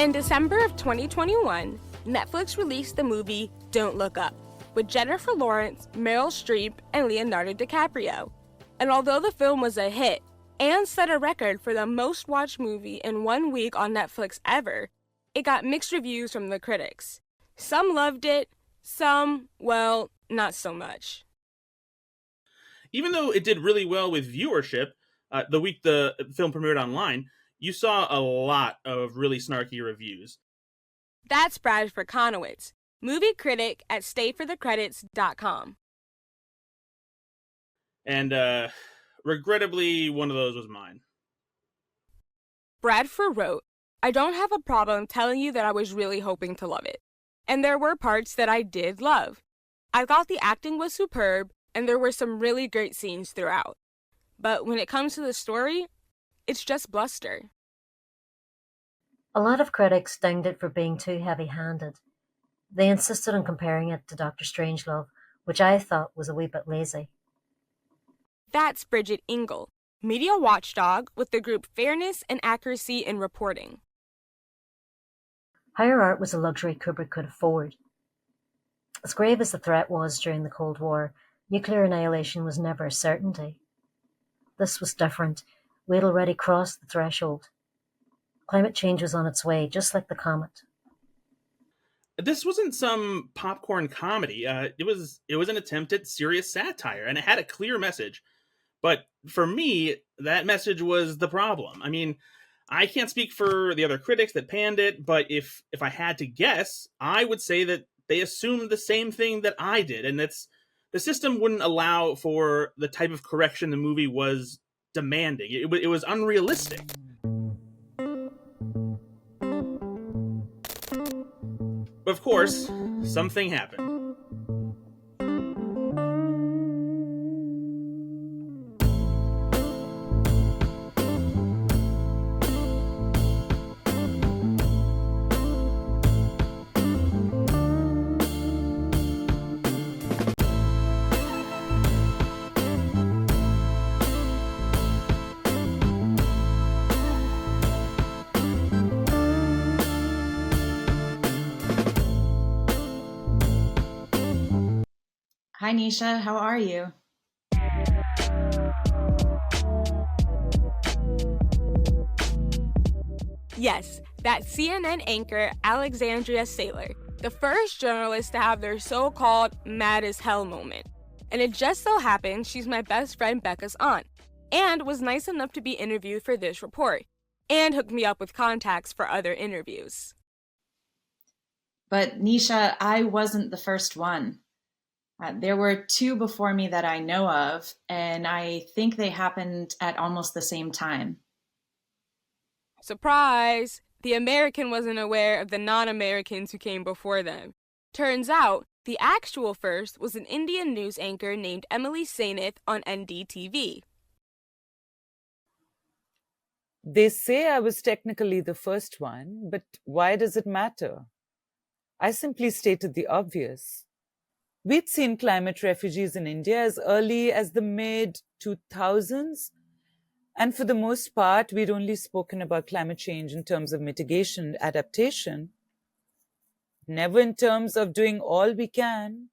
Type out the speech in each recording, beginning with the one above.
In December of 2021, Netflix released the movie Don't Look Up with Jennifer Lawrence, Meryl Streep, and Leonardo DiCaprio. And although the film was a hit and set a record for the most watched movie in 1 week on Netflix ever, it got mixed reviews from the critics. Some loved it, some, well, not so much. Even though it did really well with viewership, the week the film premiered online, you saw a lot of really snarky reviews. That's Bradford Conowitz, movie critic at stayforthecredits.com. And regrettably, one of those was mine. Bradford wrote, "I don't have a problem telling you that I was really hoping to love it. And there were parts that I did love. I thought the acting was superb, and there were some really great scenes throughout. But when it comes to the story, it's just bluster." A lot of critics dinged it for being too heavy-handed. They insisted on comparing it to Dr. Strangelove, which I thought was a wee bit lazy. That's Bridget Ingle, media watchdog with the group Fairness and Accuracy in Reporting. Higher art was a luxury Kubrick could afford. As grave as the threat was during the Cold War, nuclear annihilation was never a certainty. This was different. We had already crossed the threshold. Climate change was on its way, just like the comet. This wasn't some popcorn comedy. It was an attempt at serious satire, and it had a clear message. But for me, that message was the problem. I mean, I can't speak for the other critics that panned it, but if I had to guess, I would say that they assumed the same thing that I did, and that's the system wouldn't allow for the type of correction the movie was demanding. It was unrealistic. But of course, something happened. Hi, Nisha. How are you? Yes, that's CNN anchor Alexandria Saylor, the first journalist to have their so-called mad as hell moment. And it just so happens she's my best friend Becca's aunt, and was nice enough to be interviewed for this report, and hooked me up with contacts for other interviews. But Nisha, I wasn't the first one. There were two before me that I know of, and I think they happened at almost the same time. Surprise! The American wasn't aware of the non-Americans who came before them. Turns out, the actual first was an Indian news anchor named Emily Sainath on NDTV. They say I was technically the first one, but why does it matter? I simply stated the obvious. We'd seen climate refugees in India as early as the mid-2000s, and for the most part, we'd only spoken about climate change in terms of mitigation and adaptation, never in terms of doing all we can.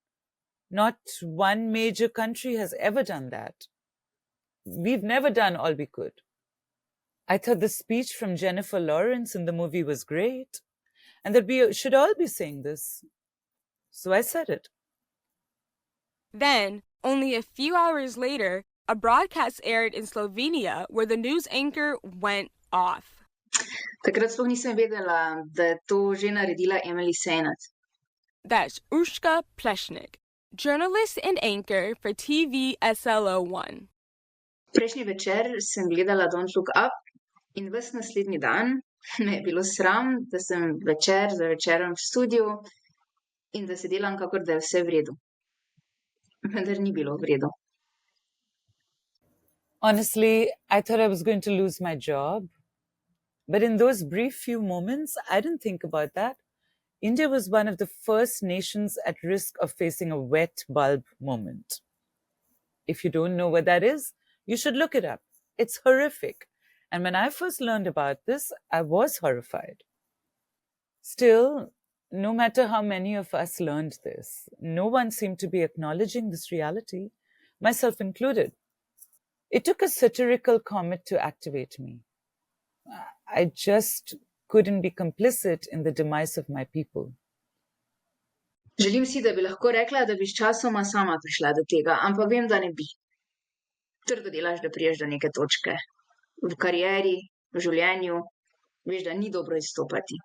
Not one major country has ever done that. We've never done all we could. I thought the speech from Jennifer Lawrence in the movie was great, and that we should all be saying this. So I said it. Then, only a few hours later, a broadcast aired in Slovenia where the news anchor went off. Takrat sploh nisem vedela, da je to že naredila Emily Sainath. That's Urška Plešnik, journalist and anchor for TV SLO1. Prejšnji večer sem gledala Don't Look Up in ves naslednji dan me je bilo sram, da sem večer za večerom v studiu in da se delam, kakor da je vse v redu. Vendar ni bilo v redu. Honestly, I thought I was going to lose my job. But in those brief few moments, I didn't think about that. India was one of the first nations at risk of facing a wet bulb moment. If you don't know what that is, you should look it up. It's horrific. And when I first learned about this, I was horrified. Still, no matter how many of us learned this, no one seemed to be acknowledging this reality, myself included. It took a satirical comet to activate me. I just couldn't be complicit in the demise of my people. Želim si, da bi lahko rekla, da bi sčasoma sama prišla do tega, ampak vem, da ne bi. Trdo delaš, da priješ do neke točke. V karieri, v življenju, veš, da ni dobro izstopati.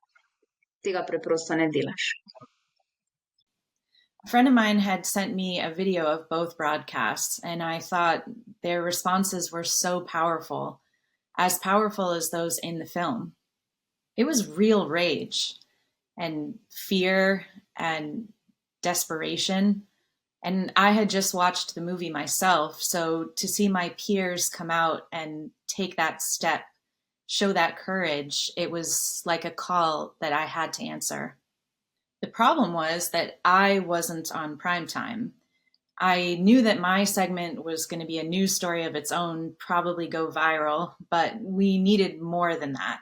Tega preprosto ne delaš. A friend of mine had sent me a video of both broadcasts, and I thought their responses were so powerful, as powerful as those in the film. It was real rage and fear and desperation. And I had just watched the movie myself, so to see my peers come out and take that step, show that courage, it was like a call that I had to answer. The problem was that I wasn't on primetime. I knew that my segment was going to be a news story of its own, probably go viral, but we needed more than that.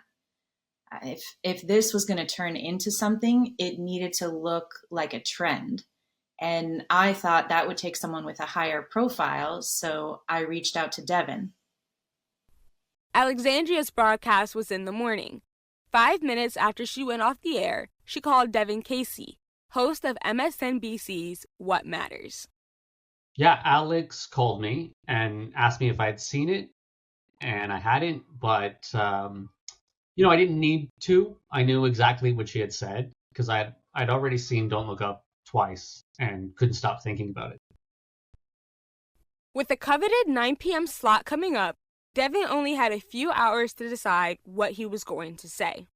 If this was going to turn into something, it needed to look like a trend. And I thought that would take someone with a higher profile, so I reached out to Devin. Alexandria's broadcast was in the morning. 5 minutes after she went off the air, she called Devin Casey, host of MSNBC's What Matters. Yeah, Alex called me and asked me if I'd seen it, and I hadn't, but I didn't need to. I knew exactly what she had said because I'd already seen Don't Look Up twice and couldn't stop thinking about it. With the coveted 9 p.m. slot coming up, Devin only had a few hours to decide what he was going to say.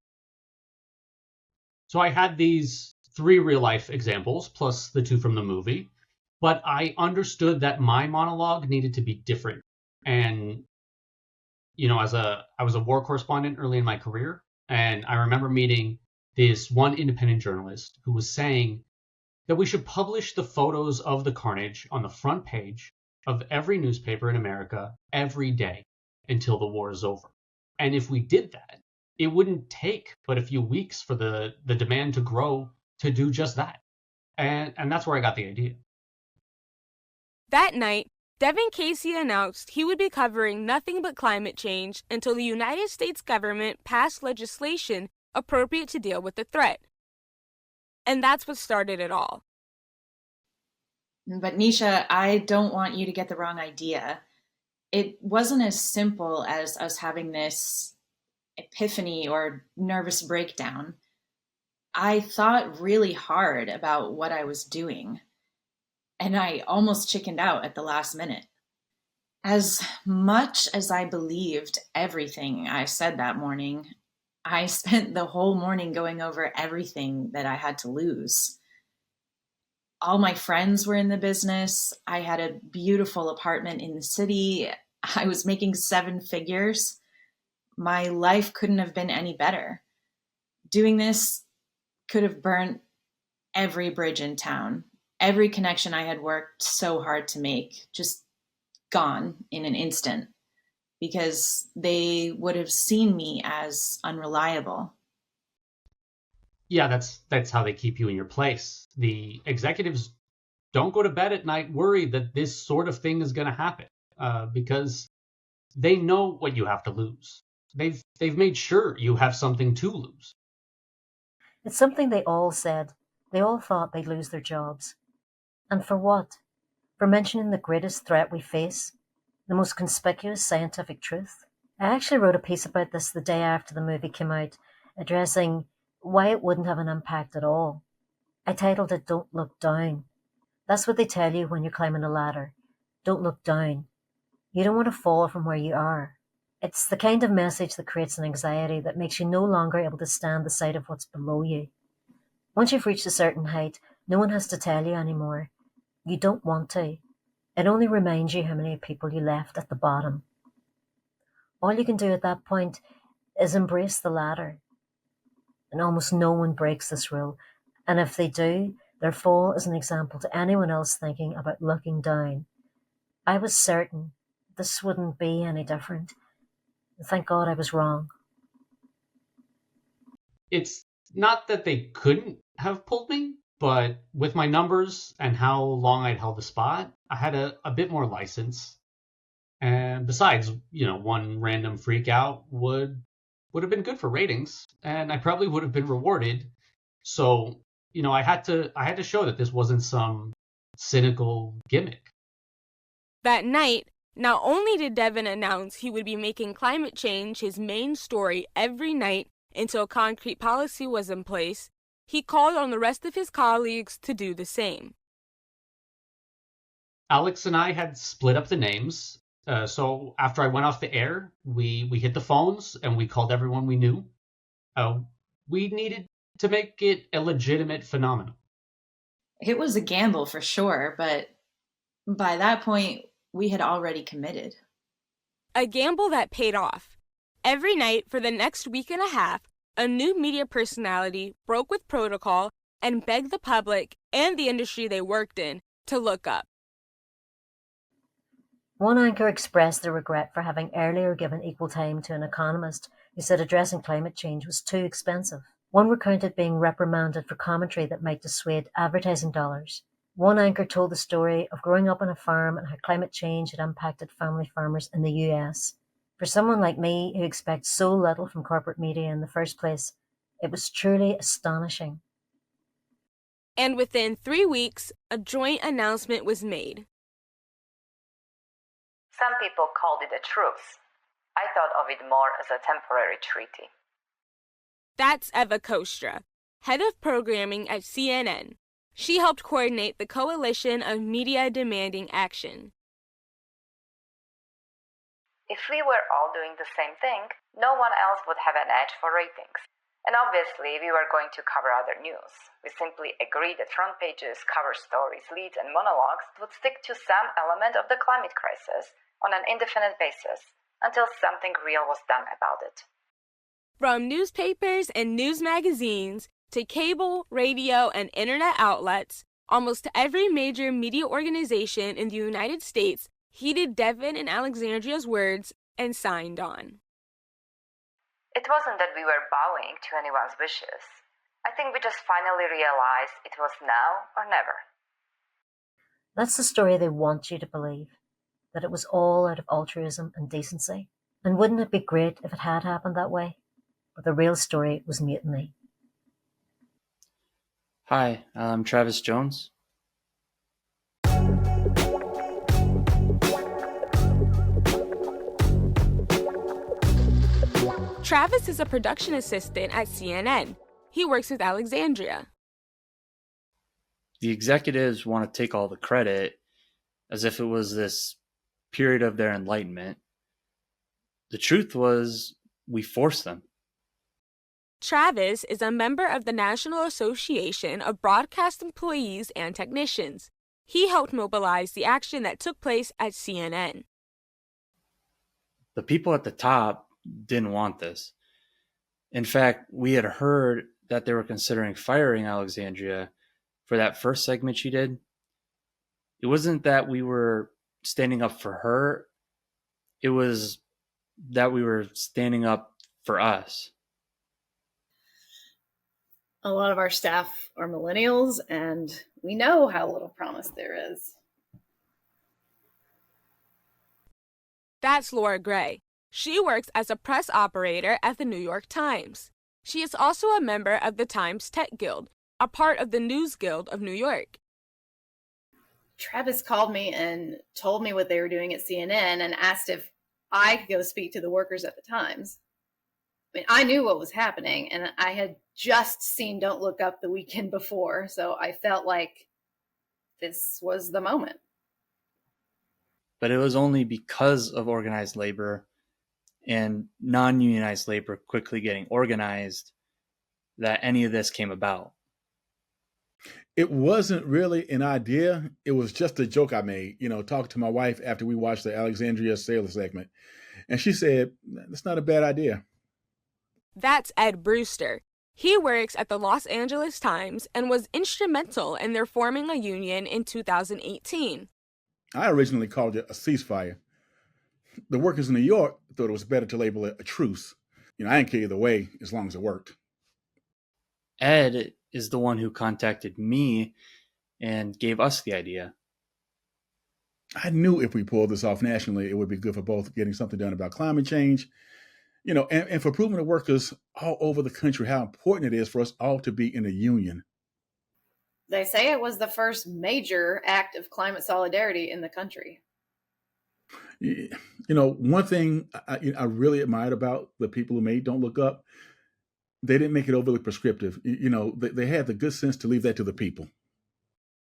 So I had these 3 real-life examples, plus the 2 from the movie, but I understood that my monologue needed to be different. And, I was a war correspondent early in my career, and I remember meeting this one independent journalist who was saying that we should publish the photos of the carnage on the front page of every newspaper in America every day until the war is over. And if we did that, it wouldn't take but a few weeks for the demand to grow to do just that. And that's where I got the idea. That night, Devin Casey announced he would be covering nothing but climate change until the United States government passed legislation appropriate to deal with the threat. And that's what started it all. But Nisha, I don't want you to get the wrong idea. It wasn't as simple as us having this epiphany or nervous breakdown. I thought really hard about what I was doing, and I almost chickened out at the last minute. As much as I believed everything I said that morning, I spent the whole morning going over everything that I had to lose. All my friends were in the business. I had a beautiful apartment in the city. I was making 7 figures. My life couldn't have been any better. Doing this could have burnt every bridge in town. Every connection I had worked so hard to make, just gone in an instant, because they would have seen me as unreliable. Yeah, that's how they keep you in your place. The executives don't go to bed at night worried that this sort of thing is going to happen because they know what you have to lose. They've made sure you have something to lose. It's something they all said. They all thought they'd lose their jobs. And for what? For mentioning the greatest threat we face, the most conspicuous scientific truth. I actually wrote a piece about this the day after the movie came out, addressing why it wouldn't have an impact at all. I titled it Don't Look Down. That's what they tell you when you're climbing a ladder. Don't look down. You don't want to fall from where you are. It's the kind of message that creates an anxiety that makes you no longer able to stand the sight of what's below you. Once you've reached a certain height, no one has to tell you anymore. You don't want to. It only reminds you how many people you left at the bottom. All you can do at that point is embrace the ladder. And almost no one breaks this rule. And if they do, their fall is an example to anyone else thinking about looking down. I was certain this wouldn't be any different. Thank God I was wrong. It's Not that they couldn't have pulled me, but with my numbers and how long I'd held the spot, I had a bit more license. And besides, one random freak out would have been good for ratings, and I probably would have been rewarded. So, I had to show that this wasn't some cynical gimmick. That night, not only did Devin announce he would be making climate change his main story every night until concrete policy was in place, he called on the rest of his colleagues to do the same. Alex and I had split up the names. So after I went off the air, we hit the phones and we called everyone we knew. We needed to make it a legitimate phenomenon. It was a gamble for sure, but by that point, we had already committed. A gamble that paid off. Every night for the next week and a half, a new media personality broke with protocol and begged the public and the industry they worked in to look up. One anchor expressed their regret for having earlier given equal time to an economist who said addressing climate change was too expensive. One recounted being reprimanded for commentary that might dissuade advertising dollars. One anchor told the story of growing up on a farm and how climate change had impacted family farmers in the US. For someone like me who expects so little from corporate media in the first place, it was truly astonishing. And within 3 weeks, a joint announcement was made. Some people called it a truce. I thought of it more as a temporary treaty. That's Eva Kostra, head of programming at CNN. She helped coordinate the coalition of media demanding action. If we were all doing the same thing, no one else would have an edge for ratings. And obviously, we were going to cover other news. We simply agreed that front pages, cover stories, leads, and monologues would stick to some element of the climate crisis on an indefinite basis until something real was done about it. From newspapers and news magazines to cable, radio, and internet outlets, almost every major media organization in the United States heeded Devin and Alexandria's words and signed on. It wasn't that we were bowing to anyone's wishes. I think we just finally realized it was now or never. That's the story they want you to believe, that it was all out of altruism and decency. And wouldn't it be great if it had happened that way? But the real story was mutiny. Hi, I'm Travis Jones. Travis is a production assistant at CNN. He works with Alexandria. The executives want to take all the credit as if it was this period of their enlightenment. The truth was, we forced them. Travis is a member of the National Association of Broadcast Employees and Technicians. He helped mobilize the action that took place at CNN. The people at the top didn't want this. In fact, we had heard that they were considering firing Alexandria for that first segment she did. It wasn't that we were standing up for her. It was that we were standing up for us. A lot of our staff are millennials, and we know how little promise there is. That's Laura Gray. She works as a press operator at the New York Times. She is also a member of the Times Tech Guild, a part of the News Guild of New York. Travis called me and told me what they were doing at CNN and asked if I could go speak to the workers at the Times. I mean, I knew what was happening, and I had just seen Don't Look Up the weekend before, so I felt like this was the moment. But it was only because of organized labor and non-unionized labor quickly getting organized that any of this came about. It wasn't really an idea. It was just a joke I made, talking to my wife after we watched the Alexandria Sailor segment. And she said, that's not a bad idea. That's Ed Brewster. He works at the Los Angeles Times and was instrumental in their forming a union in 2018. I originally called it a ceasefire. The workers in New York thought it was better to label it a truce. I didn't care either way as long as it worked. Ed is the one who contacted me and gave us the idea. I knew if we pulled this off nationally, it would be good for both getting something done about climate change, and for proving to workers all over the country how important it is for us all to be in a union. They say it was the first major act of climate solidarity in the country. One thing I really admired about the people who made Don't Look Up, they didn't make it overly prescriptive. They had the good sense to leave that to the people.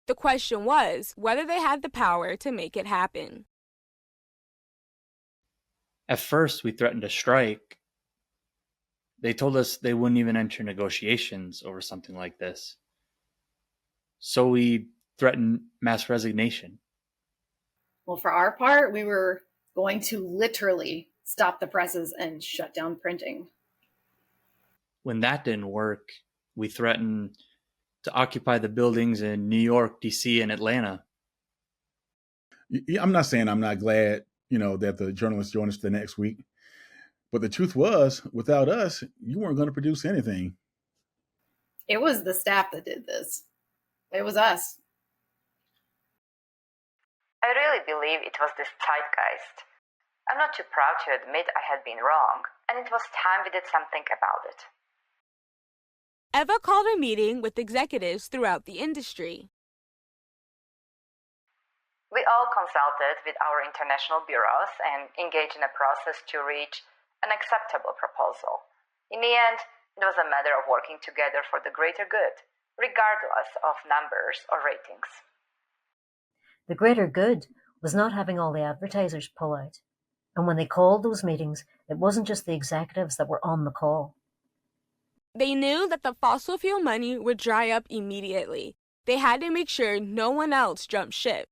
The question was whether they had the power to make it happen. At first, we threatened to strike. They told us they wouldn't even enter negotiations over something like this. So we threatened mass resignation. Well, for our part, we were going to literally stop the presses and shut down printing. When that didn't work, we threatened to occupy the buildings in New York, D.C., and Atlanta. I'm not saying I'm not glad, that the journalists joined us the next week. But the truth was, without us, you weren't going to produce anything. It was the staff that did this. It was us. I really believe it was this zeitgeist. I'm not too proud to admit I had been wrong, and it was time we did something about it. Eva called a meeting with executives throughout the industry. We all consulted with our international bureaus and engaged in a process to reach an acceptable proposal. In the end, it was a matter of working together for the greater good, regardless of numbers or ratings. The greater good was not having all the advertisers pull out. And when they called those meetings, it wasn't just the executives that were on the call. They knew that the fossil fuel money would dry up immediately. They had to make sure no one else jumped ship.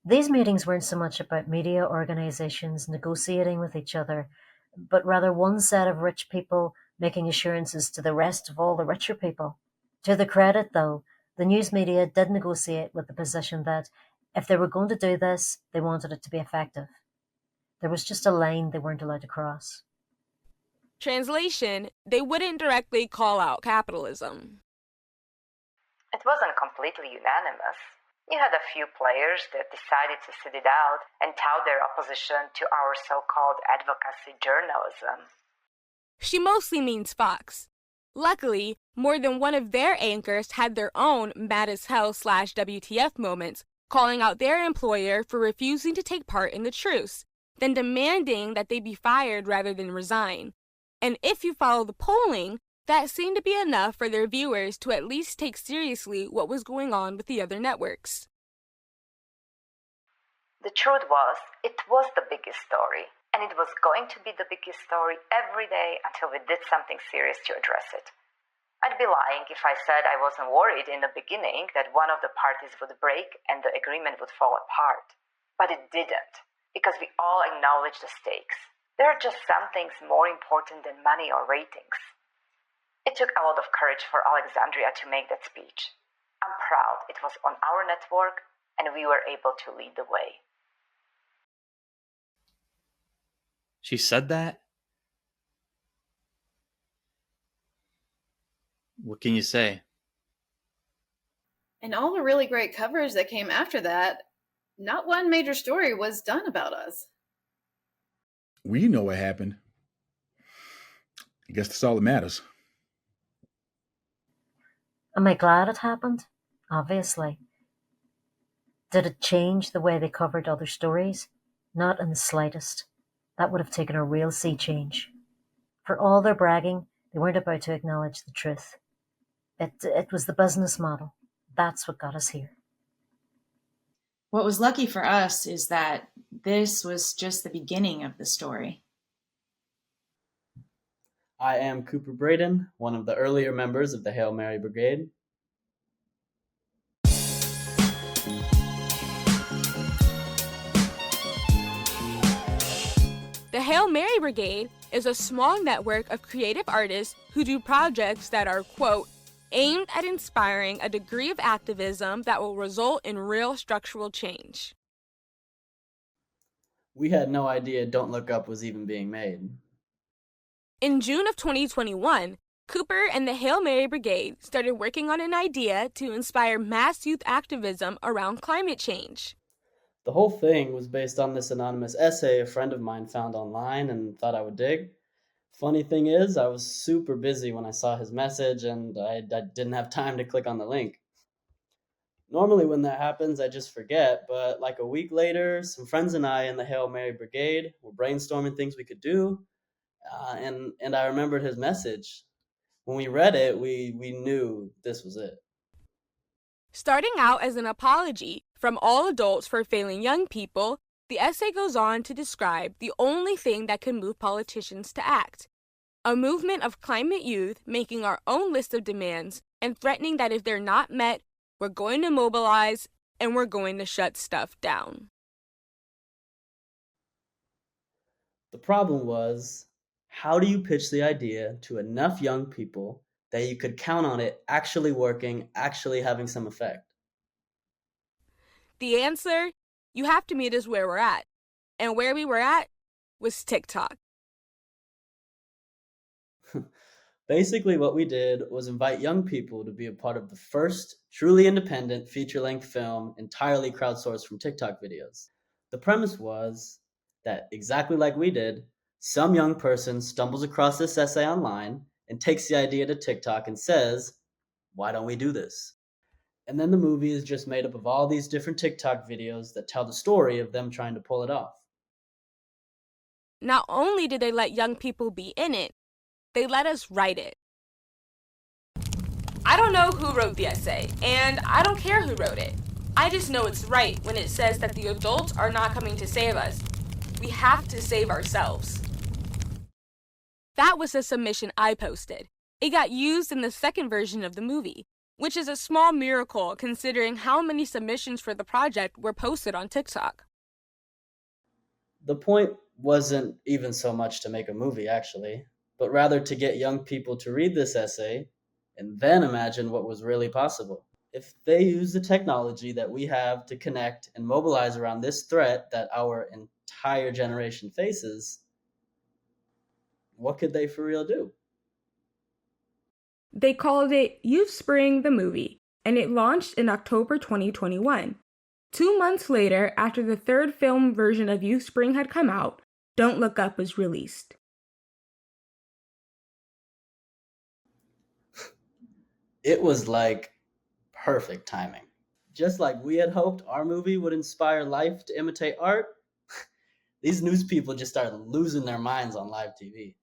These meetings weren't so much about media organizations negotiating with each other, but rather one set of rich people making assurances to the rest of all the richer people. To their credit, though, the news media did negotiate with the position that if they were going to do this, they wanted it to be effective. There was just a line they weren't allowed to cross. Translation, they wouldn't directly call out capitalism. It wasn't completely unanimous. You had a few players that decided to sit it out and tout their opposition to our so-called advocacy journalism. She mostly means Fox. Luckily, more than one of their anchors had their own mad as hell /WTF moments, calling out their employer for refusing to take part in the truce, then demanding that they be fired rather than resign. And if you follow the polling, that seemed to be enough for their viewers to at least take seriously what was going on with the other networks. The truth was, it was the biggest story, and it was going to be the biggest story every day until we did something serious to address it. I'd be lying if I said I wasn't worried in the beginning that one of the parties would break and the agreement would fall apart. But it didn't, because we all acknowledged the stakes. There are just some things more important than money or ratings. It took a lot of courage for Alexandria to make that speech. I'm proud it was on our network, and we were able to lead the way. She said that? What can you say? And all the really great coverage that came after that, not one major story was done about us. We know what happened. I guess that's all that matters. Am I glad it happened? Obviously. Did it change the way they covered other stories? Not in the slightest. That would have taken a real sea change. For all their bragging, they weren't about to acknowledge the truth. It was the business model. That's what got us here. What was lucky for us is that this was just the beginning of the story. I am Cooper Braden, one of the earlier members of the Hail Mary Brigade. The Hail Mary Brigade is a small network of creative artists who do projects that are, quote, aimed at inspiring a degree of activism that will result in real structural change. We had no idea Don't Look Up was even being made. In June of 2021, Cooper and the Hail Mary Brigade started working on an idea to inspire mass youth activism around climate change. The whole thing was based on this anonymous essay a friend of mine found online and thought I would dig. Funny thing is, I was super busy when I saw his message and I didn't have time to click on the link. Normally, when that happens, I just forget, but like a week later, some friends and I in the Hail Mary Brigade were brainstorming things we could do, and I remembered his message. When we read it, we knew this was it. Starting out as an apology from all adults for failing young people, the essay goes on to describe the only thing that can move politicians to act: a movement of climate youth making our own list of demands and threatening that if they're not met, we're going to mobilize and we're going to shut stuff down. The problem was, how do you pitch the idea to enough young people that you could count on it actually working, actually having some effect? The answer: you have to meet us where we're at. And where we were at was TikTok. Basically, what we did was invite young people to be a part of the first truly independent feature-length film entirely crowdsourced from TikTok videos. The premise was that, exactly like we did, some young person stumbles across this essay online and takes the idea to TikTok and says, "Why don't we do this?" And then the movie is just made up of all these different TikTok videos that tell the story of them trying to pull it off. Not only did they let young people be in it, they let us write it. I don't know who wrote the essay, and I don't care who wrote it. I just know it's right when it says that the adults are not coming to save us. We have to save ourselves. That was a submission I posted. It got used in the second version of the movie, which is a small miracle considering how many submissions for the project were posted on TikTok. The point wasn't even so much to make a movie, actually, but rather to get young people to read this essay and then imagine what was really possible. If they use the technology that we have to connect and mobilize around this threat that our entire generation faces, what could they for real do? They called it Youth Spring the Movie, and it launched in October 2021. 2 months later, after the third film version of Youth Spring had come out, Don't Look Up was released. It was like perfect timing. Just like we had hoped our movie would inspire life to imitate art, these news people just started losing their minds on live TV.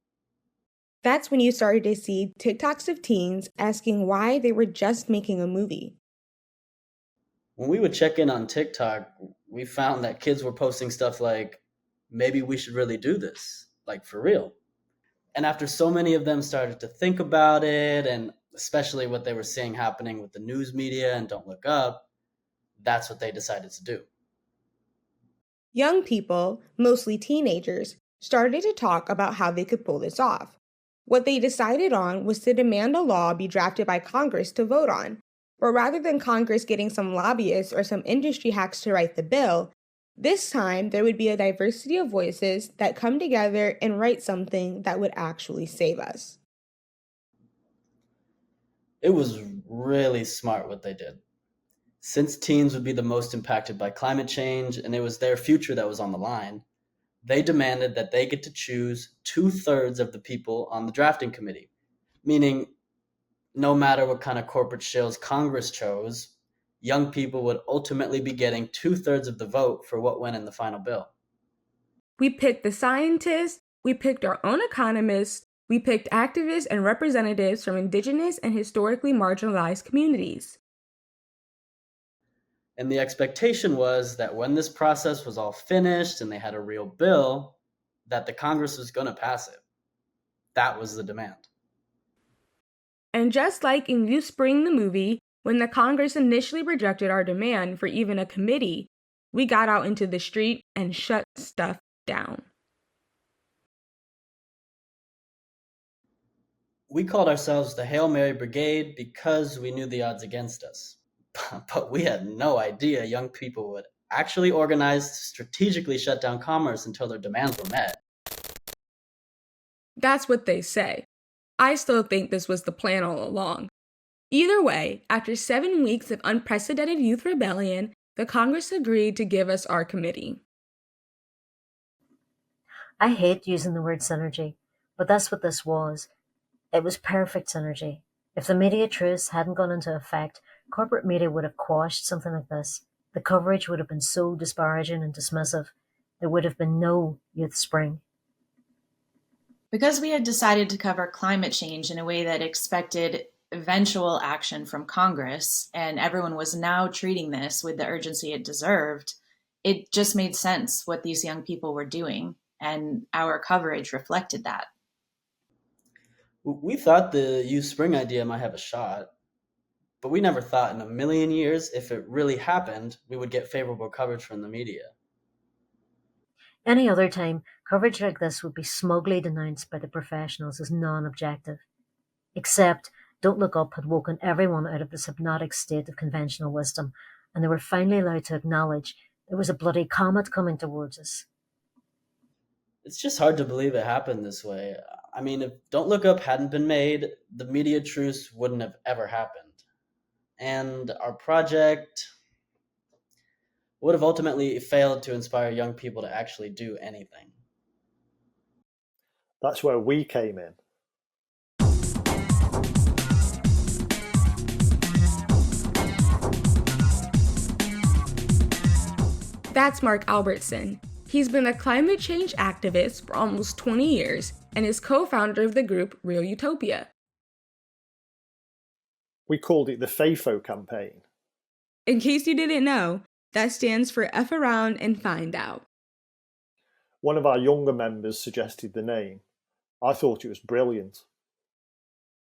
That's when you started to see TikToks of teens asking why they were just making a movie. When we would check in on TikTok, we found that kids were posting stuff like, "Maybe we should really do this, like for real." And after so many of them started to think about it, and especially what they were seeing happening with the news media and Don't Look Up, that's what they decided to do. Young people, mostly teenagers, started to talk about how they could pull this off. What they decided on was to demand a law be drafted by Congress to vote on. But rather than Congress getting some lobbyists or some industry hacks to write the bill, this time there would be a diversity of voices that come together and write something that would actually save us. It was really smart what they did. Since teens would be the most impacted by climate change and it was their future that was on the line, they demanded that they get to choose 2/3 of the people on the drafting committee, meaning no matter what kind of corporate shills Congress chose, young people would ultimately be getting 2/3 of the vote for what went in the final bill. We picked the scientists, we picked our own economists, we picked activists and representatives from indigenous and historically marginalized communities. And the expectation was that when this process was all finished and they had a real bill, that the Congress was going to pass it. That was the demand. And just like in Youth Spring the Movie, when the Congress initially rejected our demand for even a committee, we got out into the street and shut stuff down. We called ourselves the Hail Mary Brigade because we knew the odds against us. But we had no idea young people would actually organize to strategically shut down commerce until their demands were met. That's what they say. I still think this was the plan all along. Either way, after 7 weeks of unprecedented youth rebellion, the Congress agreed to give us our committee. I hate using the word synergy, but that's what this was. It was perfect synergy. If the media truce hadn't gone into effect, corporate media would have quashed something like this. The coverage would have been so disparaging and dismissive. There would have been no Youth Spring. Because we had decided to cover climate change in a way that expected eventual action from Congress, and everyone was now treating this with the urgency it deserved, it just made sense what these young people were doing, and our coverage reflected that. We thought the Youth Spring idea might have a shot, but we never thought in a million years if it really happened, we would get favorable coverage from the media. Any other time, coverage like this would be smugly denounced by the professionals as non-objective. Except, Don't Look Up had woken everyone out of this hypnotic state of conventional wisdom, and they were finally allowed to acknowledge there was a bloody comet coming towards us. It's just hard to believe it happened this way. I mean, if Don't Look Up hadn't been made, the media truce wouldn't have ever happened. And our project would have ultimately failed to inspire young people to actually do anything. That's where we came in. That's Mark Albertson. He's been a climate change activist for almost 20 years and is co-founder of the group Real Utopia. We called it the FAFO campaign. In case you didn't know, that stands for F Around and Find Out. One of our younger members suggested the name. I thought it was brilliant.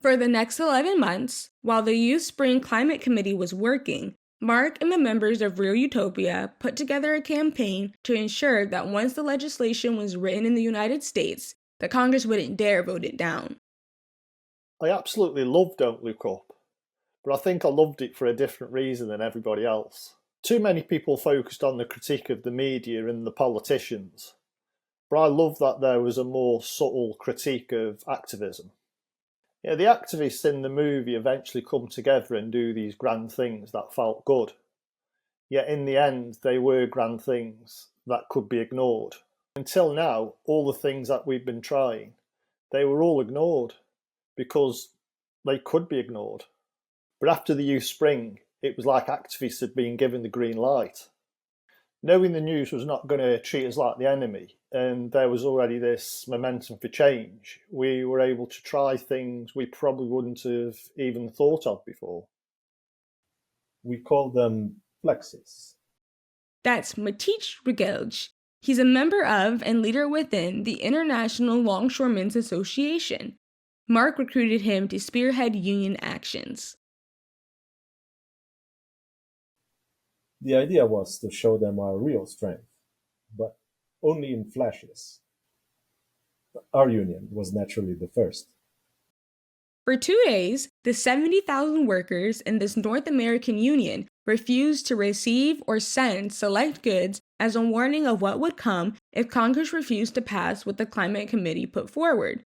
For the next 11 months, while the Youth Spring Climate Committee was working, Mark and the members of Real Utopia put together a campaign to ensure that once the legislation was written in the United States, the Congress wouldn't dare vote it down. I absolutely love Don't Look Up, but I think I loved it for a different reason than everybody else. Too many people focused on the critique of the media and the politicians, but I love that there was a more subtle critique of activism. Yeah, the activists in the movie eventually come together and do these grand things that felt good. Yet in the end, they were grand things that could be ignored. Until now, all the things that we've been trying, they were all ignored because they could be ignored. But after the Youth Spring, it was like activists had been given the green light. Knowing the news was not going to treat us like the enemy, and there was already this momentum for change, we were able to try things we probably wouldn't have even thought of before. We call them flexes. That's Matich Regelj. He's a member of and leader within the International Longshoremen's Association. Mark recruited him to spearhead union actions. The idea was to show them our real strength, but only in flashes. Our union was naturally the first. For 2 days, the 70,000 workers in this North American union refused to receive or send select goods as a warning of what would come if Congress refused to pass what the Climate Committee put forward.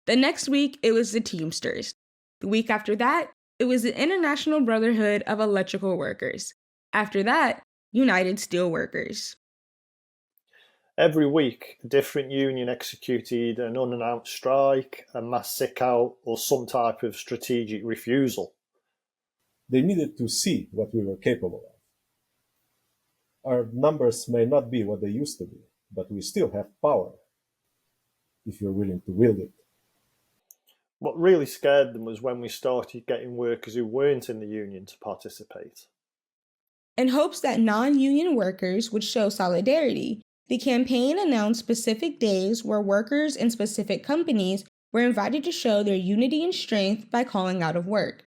The next week, it was the Teamsters. The week after that, it was the International Brotherhood of Electrical Workers. After that, United Steelworkers. Every week, a different union executed an unannounced strike, a mass sick-out, or some type of strategic refusal. They needed to see what we were capable of. Our numbers may not be what they used to be, but we still have power, if you're willing to wield it. What really scared them was when we started getting workers who weren't in the union to participate. In hopes that non-union workers would show solidarity, the campaign announced specific days where workers in specific companies were invited to show their unity and strength by calling out of work.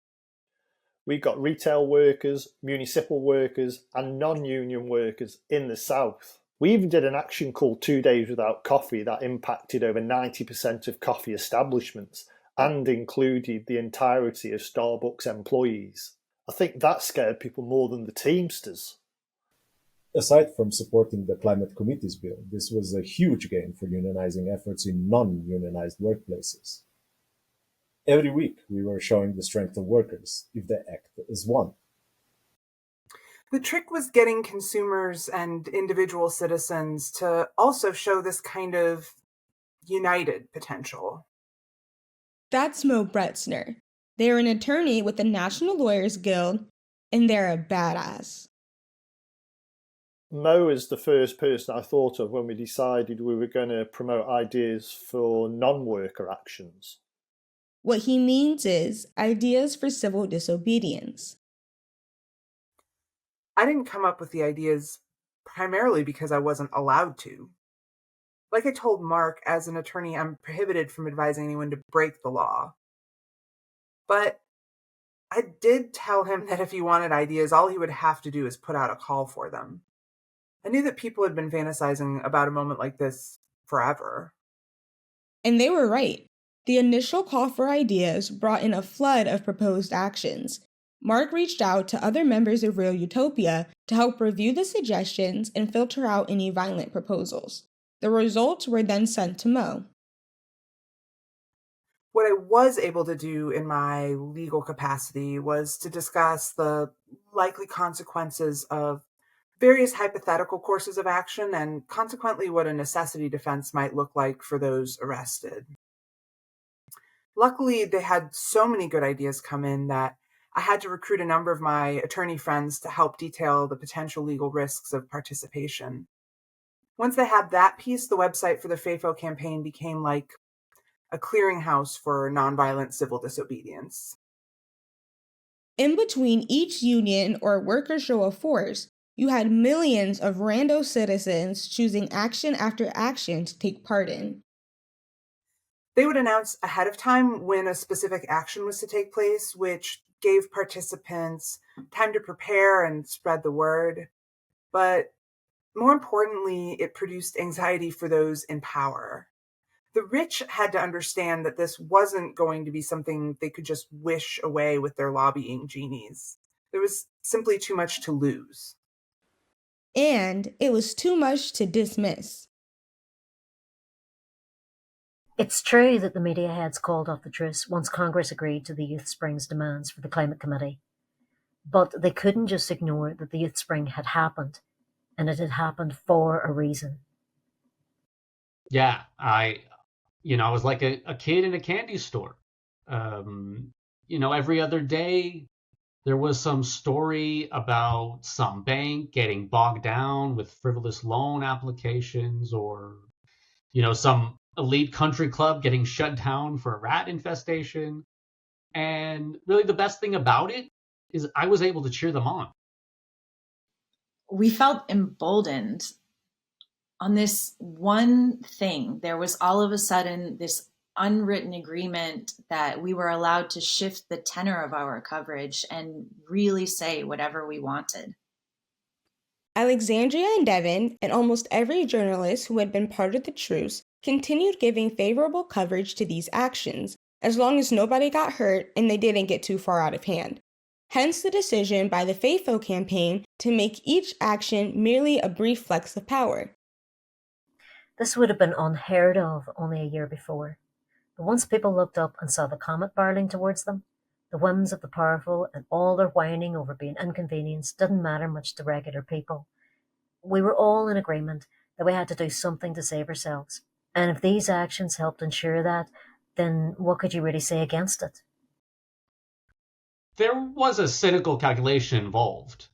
We got retail workers, municipal workers, and non-union workers in the South. We even did an action called 2 Days Without Coffee that impacted over 90% of coffee establishments and included the entirety of Starbucks employees. I think that scared people more than the Teamsters. Aside from supporting the Climate Committee's bill, this was a huge gain for unionizing efforts in non-unionized workplaces. Every week we were showing the strength of workers if they act as one. The trick was getting consumers and individual citizens to also show this kind of united potential. That's Mo Bretzner. They're an attorney with the National Lawyers Guild, and they're a badass. Mo is the first person I thought of when we decided we were going to promote ideas for non-worker actions. What he means is ideas for civil disobedience. I didn't come up with the ideas primarily because I wasn't allowed to. Like I told Mark, as an attorney, I'm prohibited from advising anyone to break the law. But I did tell him that if he wanted ideas, all he would have to do is put out a call for them. I knew that people had been fantasizing about a moment like this forever. And they were right. The initial call for ideas brought in a flood of proposed actions. Mark reached out to other members of Real Utopia to help review the suggestions and filter out any violent proposals. The results were then sent to Mo. What I was able to do in my legal capacity was to discuss the likely consequences of various hypothetical courses of action and consequently what a necessity defense might look like for those arrested. Luckily, they had so many good ideas come in that I had to recruit a number of my attorney friends to help detail the potential legal risks of participation. Once they had that piece, the website for the FAFO campaign became like a clearinghouse for nonviolent civil disobedience. In between each union or worker show of force, you had millions of rando citizens choosing action after action to take part in. They would announce ahead of time when a specific action was to take place, which gave participants time to prepare and spread the word. But more importantly, it produced anxiety for those in power. The rich had to understand that this wasn't going to be something they could just wish away with their lobbying genies. There was simply too much to lose. And it was too much to dismiss. It's true that the media heads called off the truce once Congress agreed to the Youth Spring's demands for the Climate Committee. But they couldn't just ignore that the Youth Spring had happened, and it had happened for a reason. Yeah, I was like a kid in a candy store. Every other day there was some story about some bank getting bogged down with frivolous loan applications, or, some elite country club getting shut down for a rat infestation. And really the best thing about it is I was able to cheer them on. We felt emboldened on this one thing. There was all of a sudden this unwritten agreement that we were allowed to shift the tenor of our coverage and really say whatever we wanted. Alexandria and Devin, and almost every journalist who had been part of the truce, continued giving favorable coverage to these actions, as long as nobody got hurt and they didn't get too far out of hand. Hence the decision by the FAFO campaign to make each action merely a brief flex of power. This would have been unheard of only a year before. But once people looked up and saw the comet barreling towards them, the whims of the powerful and all their whining over being inconvenienced didn't matter much to regular people. We were all in agreement that we had to do something to save ourselves. And if these actions helped ensure that, then what could you really say against it? There was a cynical calculation involved.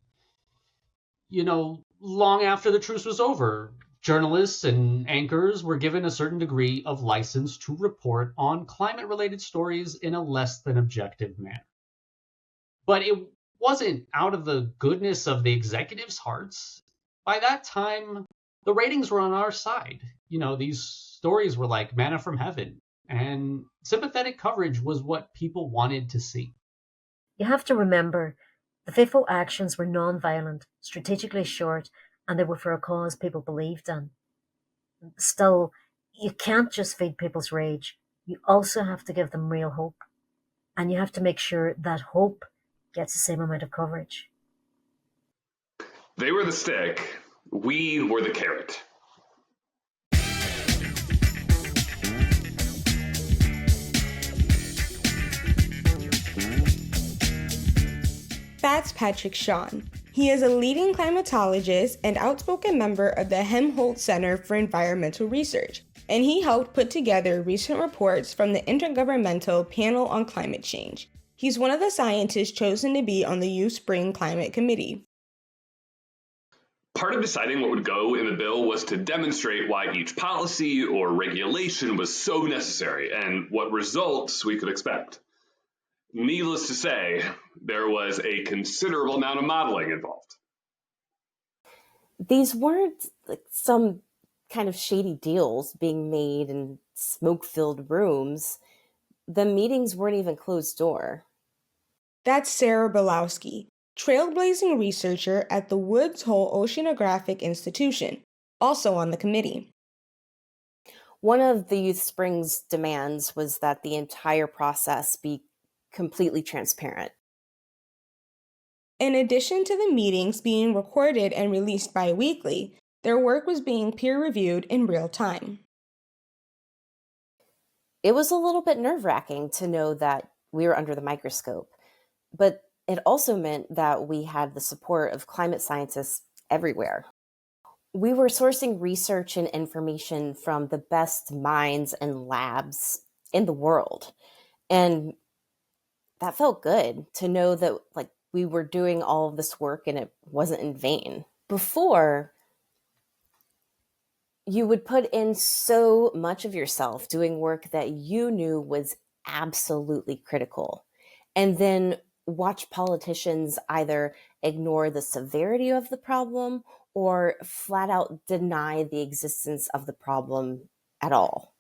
Long after the truce was over, journalists and anchors were given a certain degree of license to report on climate-related stories in a less than objective manner. But it wasn't out of the goodness of the executives' hearts. By that time, the ratings were on our side. These stories were like manna from heaven, and sympathetic coverage was what people wanted to see. You have to remember, the FAFO actions were non-violent, strategically short, and they were for a cause people believed in. Still, you can't just feed people's rage. You also have to give them real hope. And you have to make sure that hope gets the same amount of coverage. They were the stick. We were the carrot. That's Patrick Shawn. He is a leading climatologist and outspoken member of the Helmholtz Center for Environmental Research, and he helped put together recent reports from the Intergovernmental Panel on Climate Change. He's one of the scientists chosen to be on the Youth Spring Climate Committee. Part of deciding what would go in the bill was to demonstrate why each policy or regulation was so necessary and what results we could expect. Needless to say, there was a considerable amount of modeling involved. These weren't like some kind of shady deals being made in smoke-filled rooms. The meetings weren't even closed door. That's Sarah Belowski, trailblazing researcher at the Woods Hole Oceanographic Institution, also on the committee. One of the Youth Spring's demands was that the entire process be completely transparent. In addition to the meetings being recorded and released bi-weekly, their work was being peer-reviewed in real time. It was a little bit nerve-wracking to know that we were under the microscope, but it also meant that we had the support of climate scientists everywhere. We were sourcing research and information from the best minds and labs in the world. And that felt good to know that we were doing all of this work and it wasn't in vain. Before, you would put in so much of yourself doing work that you knew was absolutely critical, and then watch politicians either ignore the severity of the problem or flat out deny the existence of the problem at all.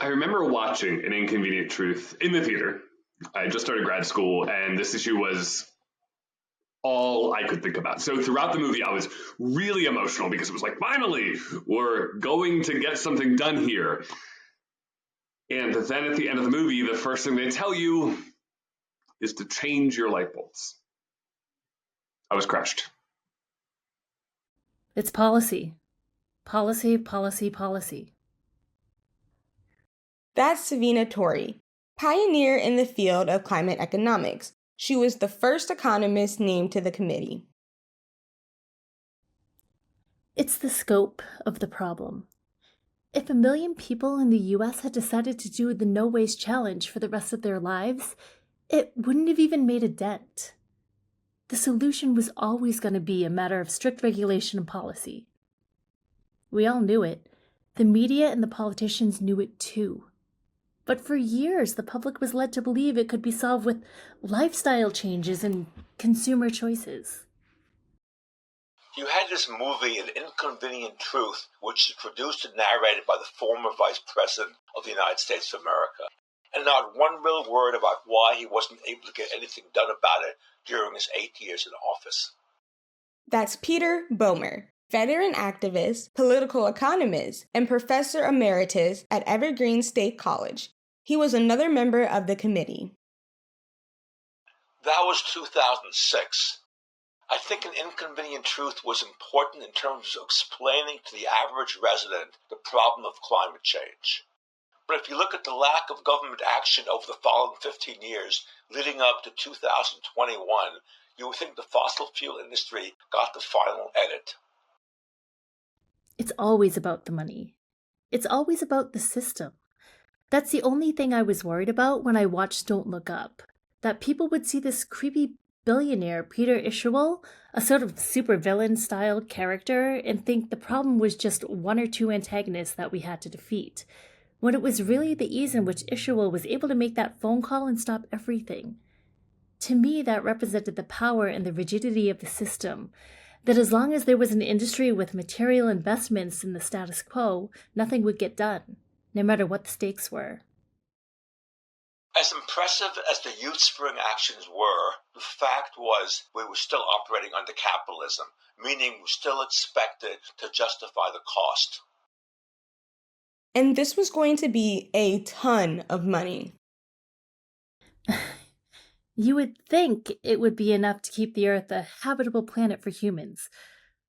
I remember watching An Inconvenient Truth in the theater. I had just started grad school, and this issue was all I could think about. So throughout the movie, I was really emotional because it was like, finally, we're going to get something done here. And then at the end of the movie, the first thing they tell you is to change your light bulbs. I was crushed. It's policy. Policy, policy, policy. That's Savina Torre, pioneer in the field of climate economics. She was the first economist named to the committee. It's the scope of the problem. If 1 million people in the US had decided to do the No Waste Challenge for the rest of their lives, it wouldn't have even made a dent. The solution was always going to be a matter of strict regulation and policy. We all knew it. The media and the politicians knew it too. But for years, the public was led to believe it could be solved with lifestyle changes and consumer choices. You had this movie, An Inconvenient Truth, which is produced and narrated by the former Vice President of the United States of America. And not one real word about why he wasn't able to get anything done about it during his 8 years in office. That's Peter Boehmer, veteran activist, political economist, and professor emeritus at Evergreen State College. He was another member of the committee. That was 2006. I think An Inconvenient Truth was important in terms of explaining to the average resident the problem of climate change. But if you look at the lack of government action over the following 15 years, leading up to 2021, you would think the fossil fuel industry got the final edit. It's always about the money. It's always about the system. That's the only thing I was worried about when I watched Don't Look Up. That people would see this creepy billionaire, Peter Isherwood, a sort of supervillain-style character, and think the problem was just one or two antagonists that we had to defeat, when it was really the ease in which Isherwood was able to make that phone call and stop everything. To me, that represented the power and the rigidity of the system, that as long as there was an industry with material investments in the status quo, nothing would get done, no matter what the stakes were. As impressive as the Youth Spring actions were, the fact was we were still operating under capitalism, meaning we still expected to justify the cost. And this was going to be a ton of money. You would think it would be enough to keep the Earth a habitable planet for humans,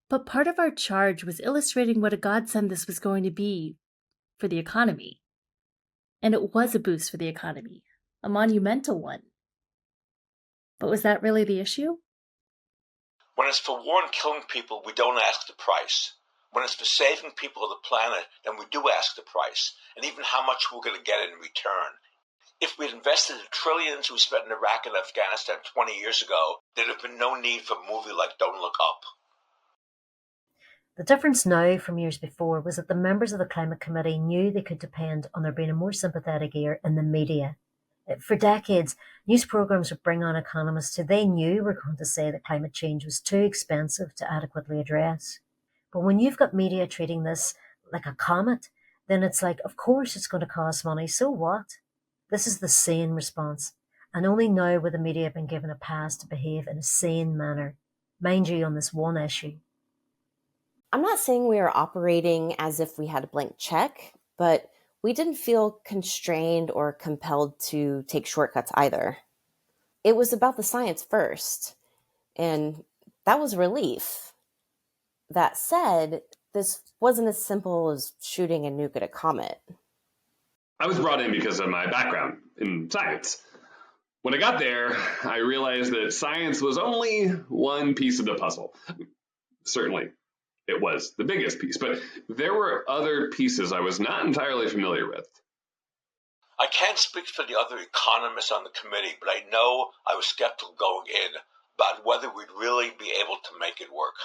but part of our charge was illustrating what a godsend this was going to be for the economy. And it was a boost for the economy, a monumental one. But was that really the issue? When it's for war and killing people, we don't ask the price. When it's for saving people of the planet, then we do ask the price, and even how much we're going to get in return. If we'd invested the trillions we spent in Iraq and Afghanistan 20 years ago, there'd have been no need for a movie like Don't Look Up. The difference now from years before was that the members of the Climate Committee knew they could depend on there being a more sympathetic ear in the media. For decades, news programs would bring on economists who they knew were going to say that climate change was too expensive to adequately address. But when you've got media treating this like a comet, then it's like, of course it's going to cost money, so what? This is the sane response, and only now would the media have been given a pass to behave in a sane manner, mind you, on this one issue. I'm not saying we are operating as if we had a blank check, but we didn't feel constrained or compelled to take shortcuts either. It was about the science first, and that was a relief. That said, this wasn't as simple as shooting a nuke at a comet. I was brought in because of my background in science. When I got there, I realized that science was only one piece of the puzzle. Certainly, it was the biggest piece, but there were other pieces I was not entirely familiar with. I can't speak for the other economists on the committee, but I know I was skeptical going in about whether we'd really be able to make it work.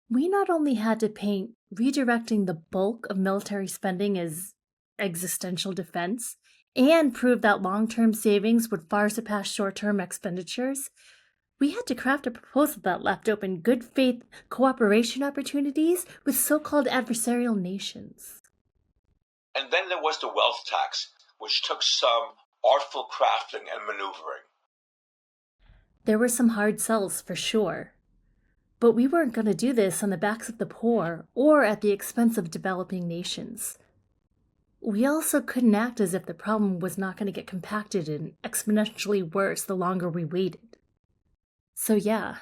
We not only had to paint redirecting the bulk of military spending as existential defense and prove that long-term savings would far surpass short-term expenditures, we had to craft a proposal that left open good faith cooperation opportunities with so-called adversarial nations. And then there was the wealth tax, which took some artful crafting and maneuvering. There were some hard sells for sure. But we weren't going to do this on the backs of the poor or at the expense of developing nations. We also couldn't act as if the problem was not going to get compacted and exponentially worse the longer we waited. So yeah,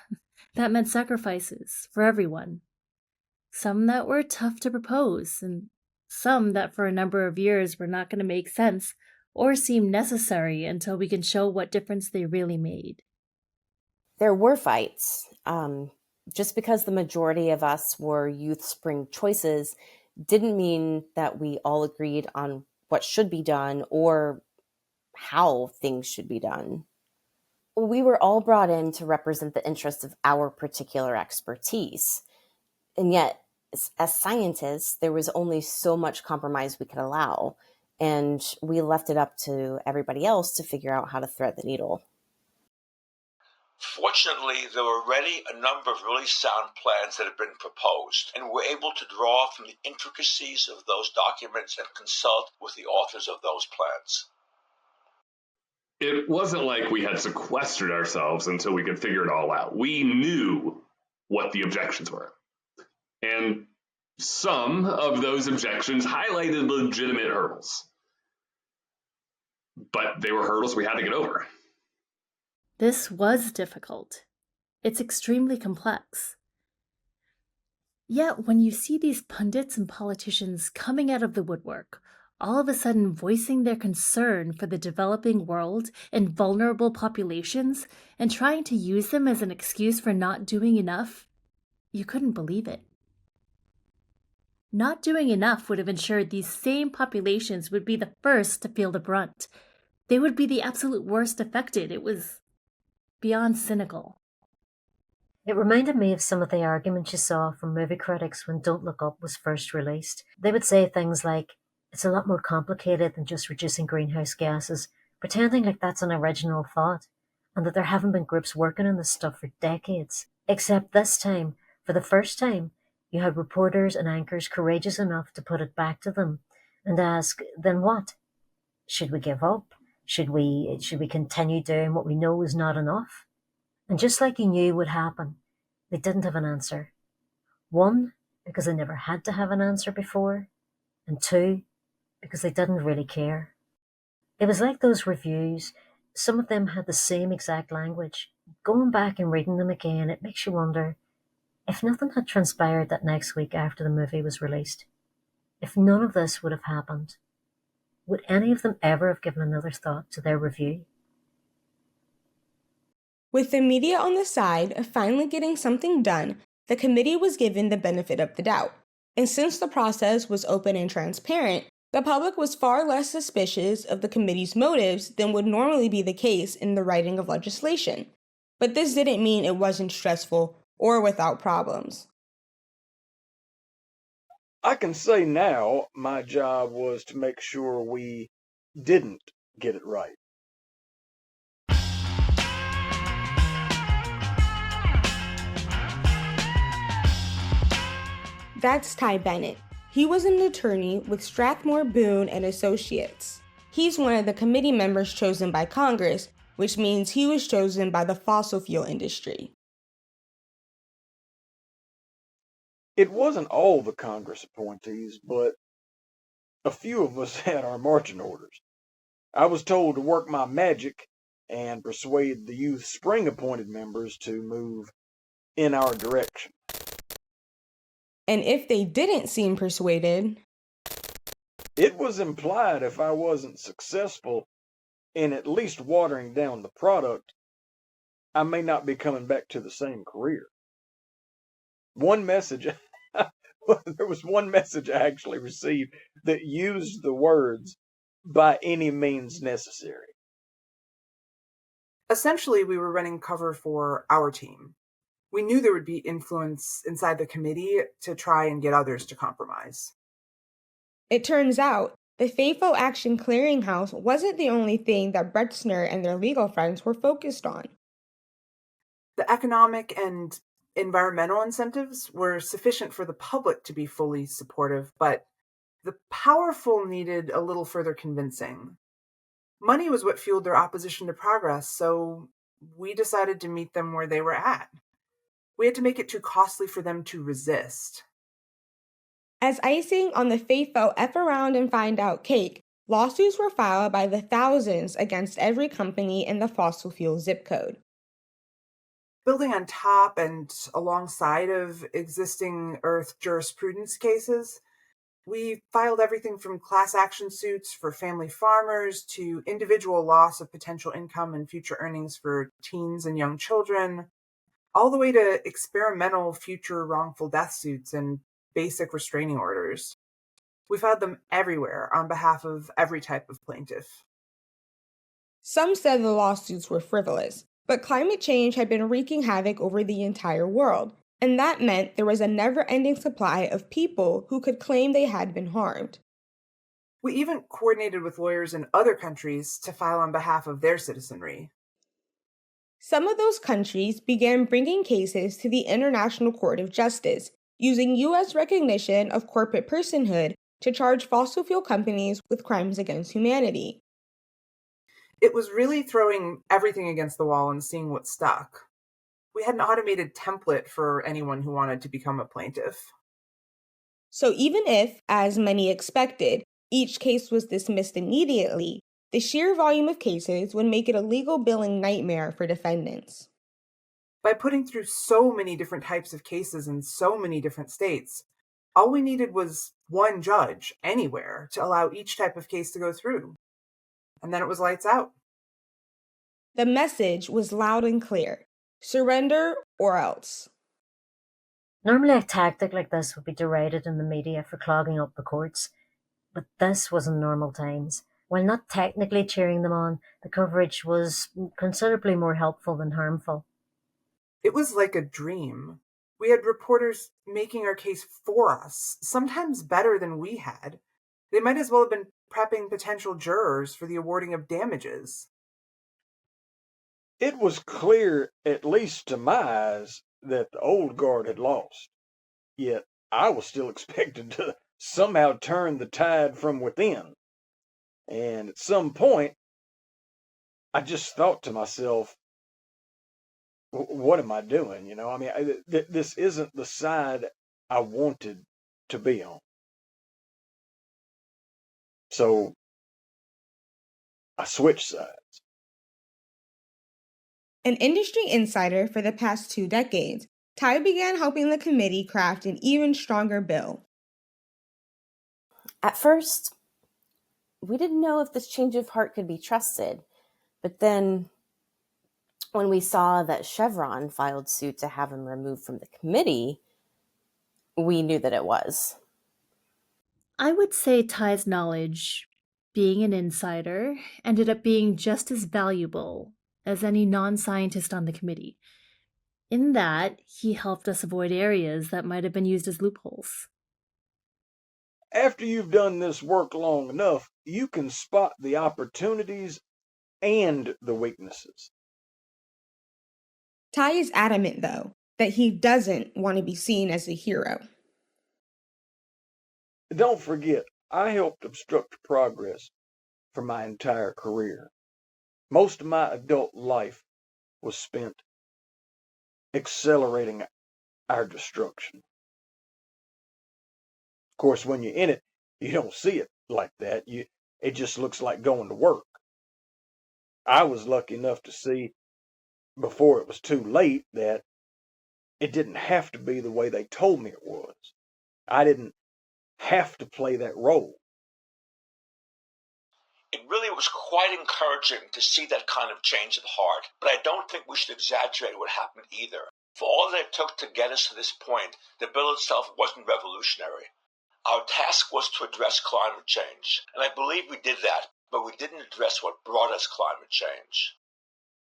that meant sacrifices for everyone. Some that were tough to propose, and some that for a number of years were not going to make sense or seem necessary until we can show what difference they really made. There were fights. Just because the majority of us were youth spring choices didn't mean that we all agreed on what should be done or how things should be done. We were all brought in to represent the interests of our particular expertise. And yet, as scientists, there was only so much compromise we could allow, and we left it up to everybody else to figure out how to thread the needle. Fortunately, there were already a number of really sound plans that had been proposed, and we're able to draw from the intricacies of those documents and consult with the authors of those plans. It wasn't like we had sequestered ourselves until we could figure it all out. We knew what the objections were. And some of those objections highlighted legitimate hurdles. But they were hurdles we had to get over. This was difficult. It's extremely complex. Yet when you see these pundits and politicians coming out of the woodwork, all of a sudden voicing their concern for the developing world and vulnerable populations and trying to use them as an excuse for not doing enough, you couldn't believe it. Not doing enough would have ensured these same populations would be the first to feel the brunt. They would be the absolute worst affected. It was beyond cynical. It reminded me of some of the arguments you saw from movie critics when Don't Look Up was first released. They would say things like, it's a lot more complicated than just reducing greenhouse gases, pretending like that's an original thought, and that there haven't been groups working on this stuff for decades. Except this time, for the first time, you had reporters and anchors courageous enough to put it back to them and ask, then what? Should we give up? Should we continue doing what we know is not enough? And just like you knew would happen, they didn't have an answer. One, because they never had to have an answer before, and two, because they didn't really care. It was like those reviews. Some of them had the same exact language. Going back and reading them again, it makes you wonder, if nothing had transpired that next week after the movie was released, if none of this would have happened, would any of them ever have given another thought to their review? With the media on the side of finally getting something done, the committee was given the benefit of the doubt. And since the process was open and transparent, the public was far less suspicious of the committee's motives than would normally be the case in the writing of legislation. But this didn't mean it wasn't stressful or without problems. I can say now my job was to make sure we didn't get it right. That's Ty Bennett. He was an attorney with Strathmore, Boone and Associates. He's one of the committee members chosen by Congress, which means he was chosen by the fossil fuel industry. It wasn't all the Congress appointees, but a few of us had our marching orders. I was told to work my magic and persuade the Youth Spring appointed members to move in our direction. And if they didn't seem persuaded, it was implied if I wasn't successful in at least watering down the product, I may not be coming back to the same career. One message, there was one message I actually received that used the words, "by any means necessary." Essentially, we were running cover for our team. We knew there would be influence inside the committee to try and get others to compromise. It turns out the FAFO Action Clearinghouse wasn't the only thing that Bretzner and their legal friends were focused on. The economic and environmental incentives were sufficient for the public to be fully supportive, but the powerful needed a little further convincing. Money was what fueled their opposition to progress, so we decided to meet them where they were at. We had to make it too costly for them to resist. As icing on the FAFO F around and find out cake, lawsuits were filed by the thousands against every company in the fossil fuel zip code. Building on top and alongside of existing Earth jurisprudence cases, we filed everything from class action suits for family farmers to individual loss of potential income and future earnings for teens and young children, all the way to experimental future wrongful death suits and basic restraining orders. We filed them everywhere on behalf of every type of plaintiff. Some said the lawsuits were frivolous, but climate change had been wreaking havoc over the entire world, and that meant there was a never-ending supply of people who could claim they had been harmed. We even coordinated with lawyers in other countries to file on behalf of their citizenry. Some of those countries began bringing cases to the International Court of Justice, using U.S. recognition of corporate personhood to charge fossil fuel companies with crimes against humanity. It was really throwing everything against the wall and seeing what stuck. We had an automated template for anyone who wanted to become a plaintiff. So even if, as many expected, each case was dismissed immediately, the sheer volume of cases would make it a legal billing nightmare for defendants. By putting through so many different types of cases in so many different states, all we needed was one judge anywhere to allow each type of case to go through. And then it was lights out. The message was loud and clear. Surrender or else. Normally a tactic like this would be derided in the media for clogging up the courts, but this was in normal times. While not technically cheering them on, the coverage was considerably more helpful than harmful. It was like a dream. We had reporters making our case for us, sometimes better than we had. They might as well have been prepping potential jurors for the awarding of damages. It was clear, at least to my eyes, that the old guard had lost. Yet I was still expected to somehow turn the tide from within. And at some point, I just thought to myself, what am I doing? You know, I mean, this isn't the side I wanted to be on. So I switched sides. An industry insider for the past 2 decades, Ty began helping the committee craft an even stronger bill. At first, we didn't know if this change of heart could be trusted, but then When we saw that Chevron filed suit to have him removed from the committee, we knew that it was. I would say Ty's knowledge, being an insider, ended up being just as valuable as any non-scientist on the committee, in that he helped us avoid areas that might have been used as loopholes. After you've done this work long enough, you can spot the opportunities and the weaknesses. Ty is adamant, though, that he doesn't want to be seen as a hero. Don't forget, I helped obstruct progress for my entire career. Most of my adult life was spent accelerating our destruction. Of course, when you're in it, you don't see it like that. It just looks like going to work. I was lucky enough to see before it was too late that it didn't have to be the way they told me it was. I didn't have to play that role. It really was quite encouraging to see that kind of change of heart, but I don't think we should exaggerate what happened either. For all that it took to get us to this point, the bill itself wasn't revolutionary. Our task was to address climate change, and I believe we did that, but we didn't address what brought us climate change.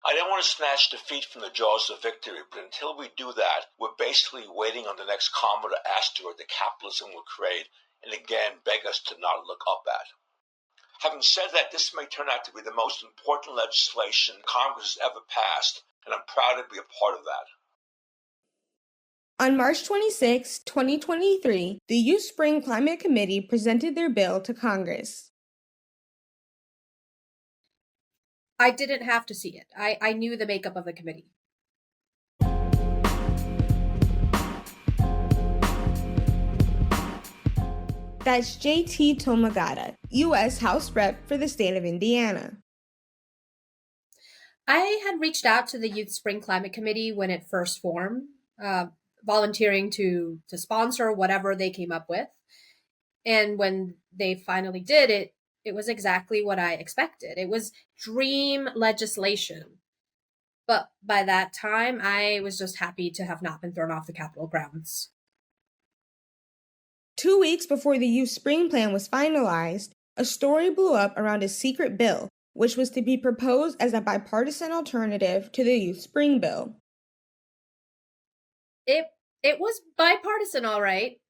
I don't want to snatch defeat from the jaws of victory, but until we do that, we're basically waiting on the next comet or asteroid that capitalism will create, and again beg us to not look up at. Having said that, this may turn out to be the most important legislation Congress has ever passed, and I'm proud to be a part of that. On March 26, 2023, the Youth Spring Climate Committee presented their bill to Congress. I didn't have to see it. I knew the makeup of the committee. That's J.T. Tomagata, U.S. House Rep for the state of Indiana. I had reached out to the Youth Spring Climate Committee when it first formed, volunteering to sponsor whatever they came up with. And when they finally did it, it was exactly what I expected. It was dream legislation. But by that time, I was just happy to have not been thrown off the Capitol grounds. 2 weeks before the Youth Spring Plan was finalized, a story blew up around a secret bill, which was to be proposed as a bipartisan alternative to the Youth Spring Bill. It was bipartisan, all right.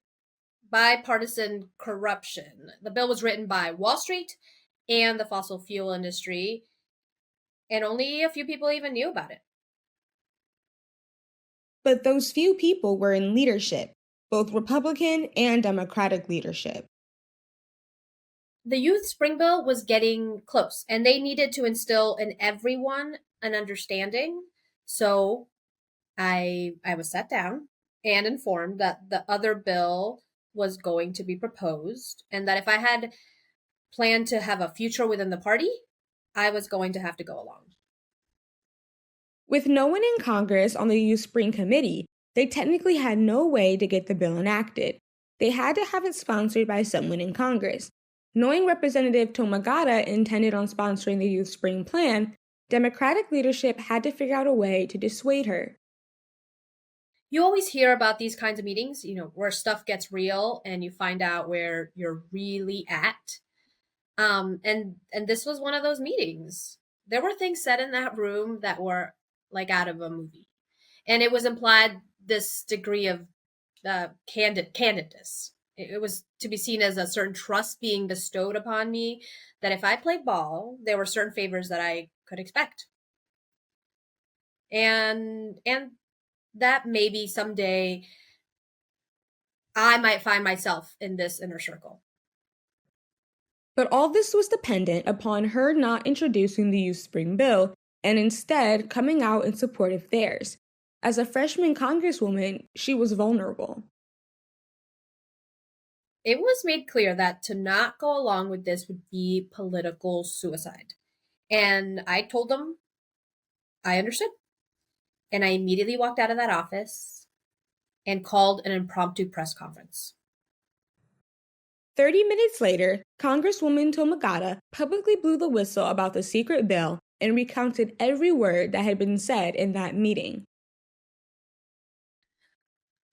Bipartisan corruption. The bill was written by Wall Street and the fossil fuel industry, and only a few people even knew about it. But those few people were in leadership, both Republican and Democratic leadership. The Youth Spring Bill was getting close, and they needed to instill in everyone an understanding. So I was sat down and informed that the other bill was going to be proposed, and that if I had planned to have a future within the party, I was going to have to go along. With no one in Congress on the Youth Spring Committee, they technically had no way to get the bill enacted. They had to have it sponsored by someone in Congress. Knowing Representative Tomagata intended on sponsoring the Youth Spring Plan, Democratic leadership had to figure out a way to dissuade her. You always hear about these kinds of meetings, where stuff gets real and you find out where you're really at. And this was one of those meetings. There were things said in that room that were like out of a movie. And it was implied this degree of candidness. It was to be seen as a certain trust being bestowed upon me, that if I played ball, there were certain favors that I could expect. And that maybe someday I might find myself in this inner circle. But all this was dependent upon her not introducing the Youth Spring Bill and instead coming out in support of theirs. As a freshman congresswoman, she was vulnerable. It was made clear that to not go along with this would be political suicide. And I told them I understood. And I immediately walked out of that office and called an impromptu press conference. 30 minutes later, Congresswoman Tomagata publicly blew the whistle about the secret bill and recounted every word that had been said in that meeting.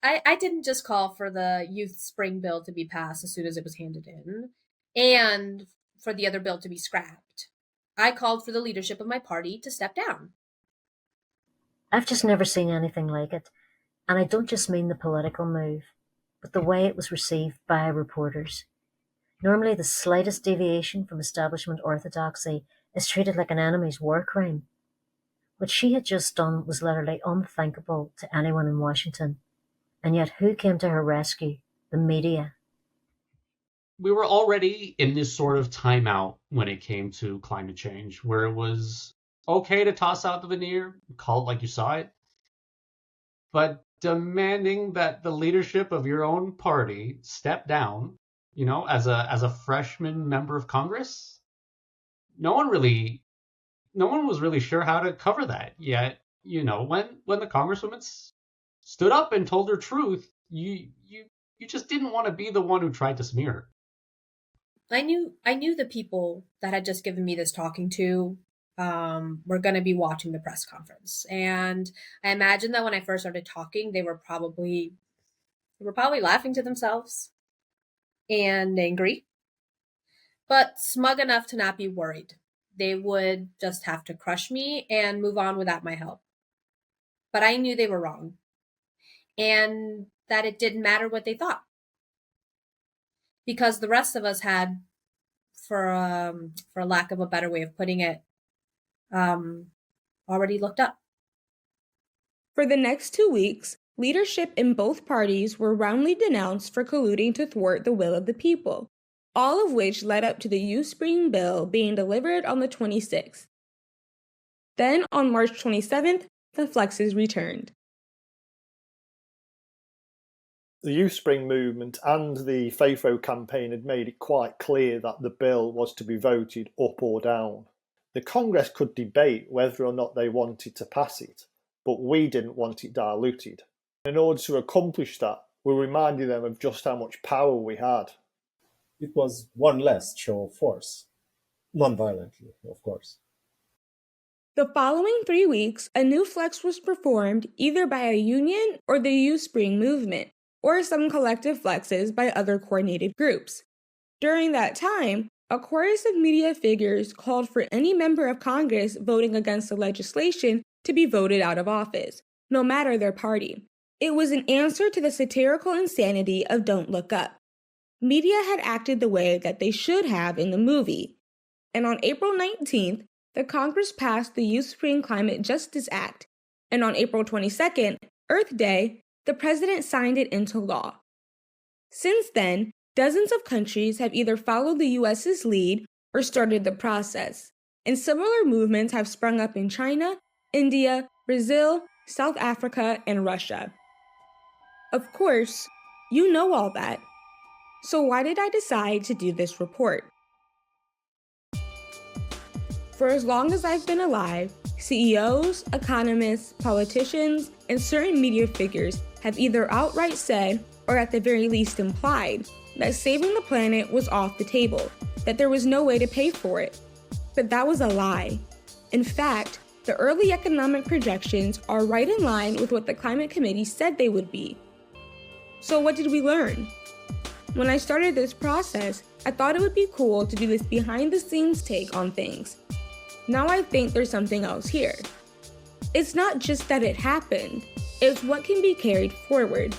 I didn't just call for the youth spring bill to be passed as soon as it was handed in and for the other bill to be scrapped. I called for the leadership of my party to step down. I've just never seen anything like it, and I don't just mean the political move, but the way it was received by reporters. Normally, the slightest deviation from establishment orthodoxy is treated like an enemy's war crime. What she had just done was literally unthinkable to anyone in Washington. And yet who came to her rescue? The media. We were already in this sort of timeout when it came to climate change, where it was okay to toss out the veneer, call it like you saw it, but demanding that the leadership of your own party step down, as a freshman member of Congress, no one was really sure how to cover that. Yet, when the congresswoman stood up and told her truth, you just didn't want to be the one who tried to smear her. I knew the people that had just given me this talking to were going to be watching the press conference, and I imagine that when I first started talking, they were probably laughing to themselves and angry, but smug enough to not be worried. They would just have to crush me and move on without my help. But I knew they were wrong, and that it didn't matter what they thought, because the rest of us had, for lack of a better way of putting it, already looked up. For the next 2 weeks, leadership in both parties were roundly denounced for colluding to thwart the will of the people, all of which led up to the Youth Spring Bill being delivered on the 26th. Then, on March 27th, the flexes returned. The Youth Spring movement and the FAFO campaign had made it quite clear that the bill was to be voted up or down. The Congress could debate whether or not they wanted to pass it, but we didn't want it diluted. In order to accomplish that, we reminded them of just how much power we had. It was one last show of force. Non-violently, of course. The following 3 weeks, a new flex was performed either by a union or the Youth Spring movement, or some collective flexes by other coordinated groups. During that time, a chorus of media figures called for any member of Congress voting against the legislation to be voted out of office, no matter their party. It was an answer to the satirical insanity of Don't Look Up. Media had acted the way that they should have in the movie. And on April 19th, the Congress passed the Youth Spring Climate Justice Act. And on April 22nd, Earth Day, the president signed it into law. Since then, dozens of countries have either followed the US's lead or started the process, and similar movements have sprung up in China, India, Brazil, South Africa, and Russia. Of course, you know all that. So why did I decide to do this report? For as long as I've been alive, CEOs, economists, politicians, and certain media figures have either outright said, or at the very least implied, that saving the planet was off the table, that there was no way to pay for it. But that was a lie. In fact, the early economic projections are right in line with what the Climate Committee said they would be. So what did we learn? When I started this process, I thought it would be cool to do this behind-the-scenes take on things. Now I think there's something else here. It's not just that it happened, it's what can be carried forward.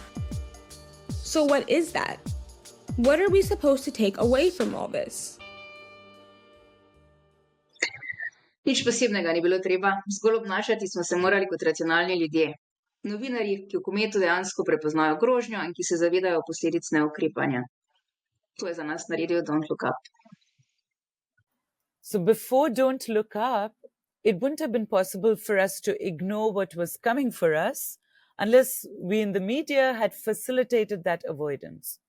So what is that? What are we supposed to take away from all this? Nič posebnega ni bilo treba, zgolj obnašati smo se morali kot racionalni ljudje. Novinarji, ki v kometu dejansko prepoznajo grožnjo in ki se zavedajo posledic neukrepanja. To je za nas naredil Don't Look Up. So before Don't Look Up, it wouldn't have been possible for us to ignore what was coming for us unless we in the media had facilitated that avoidance.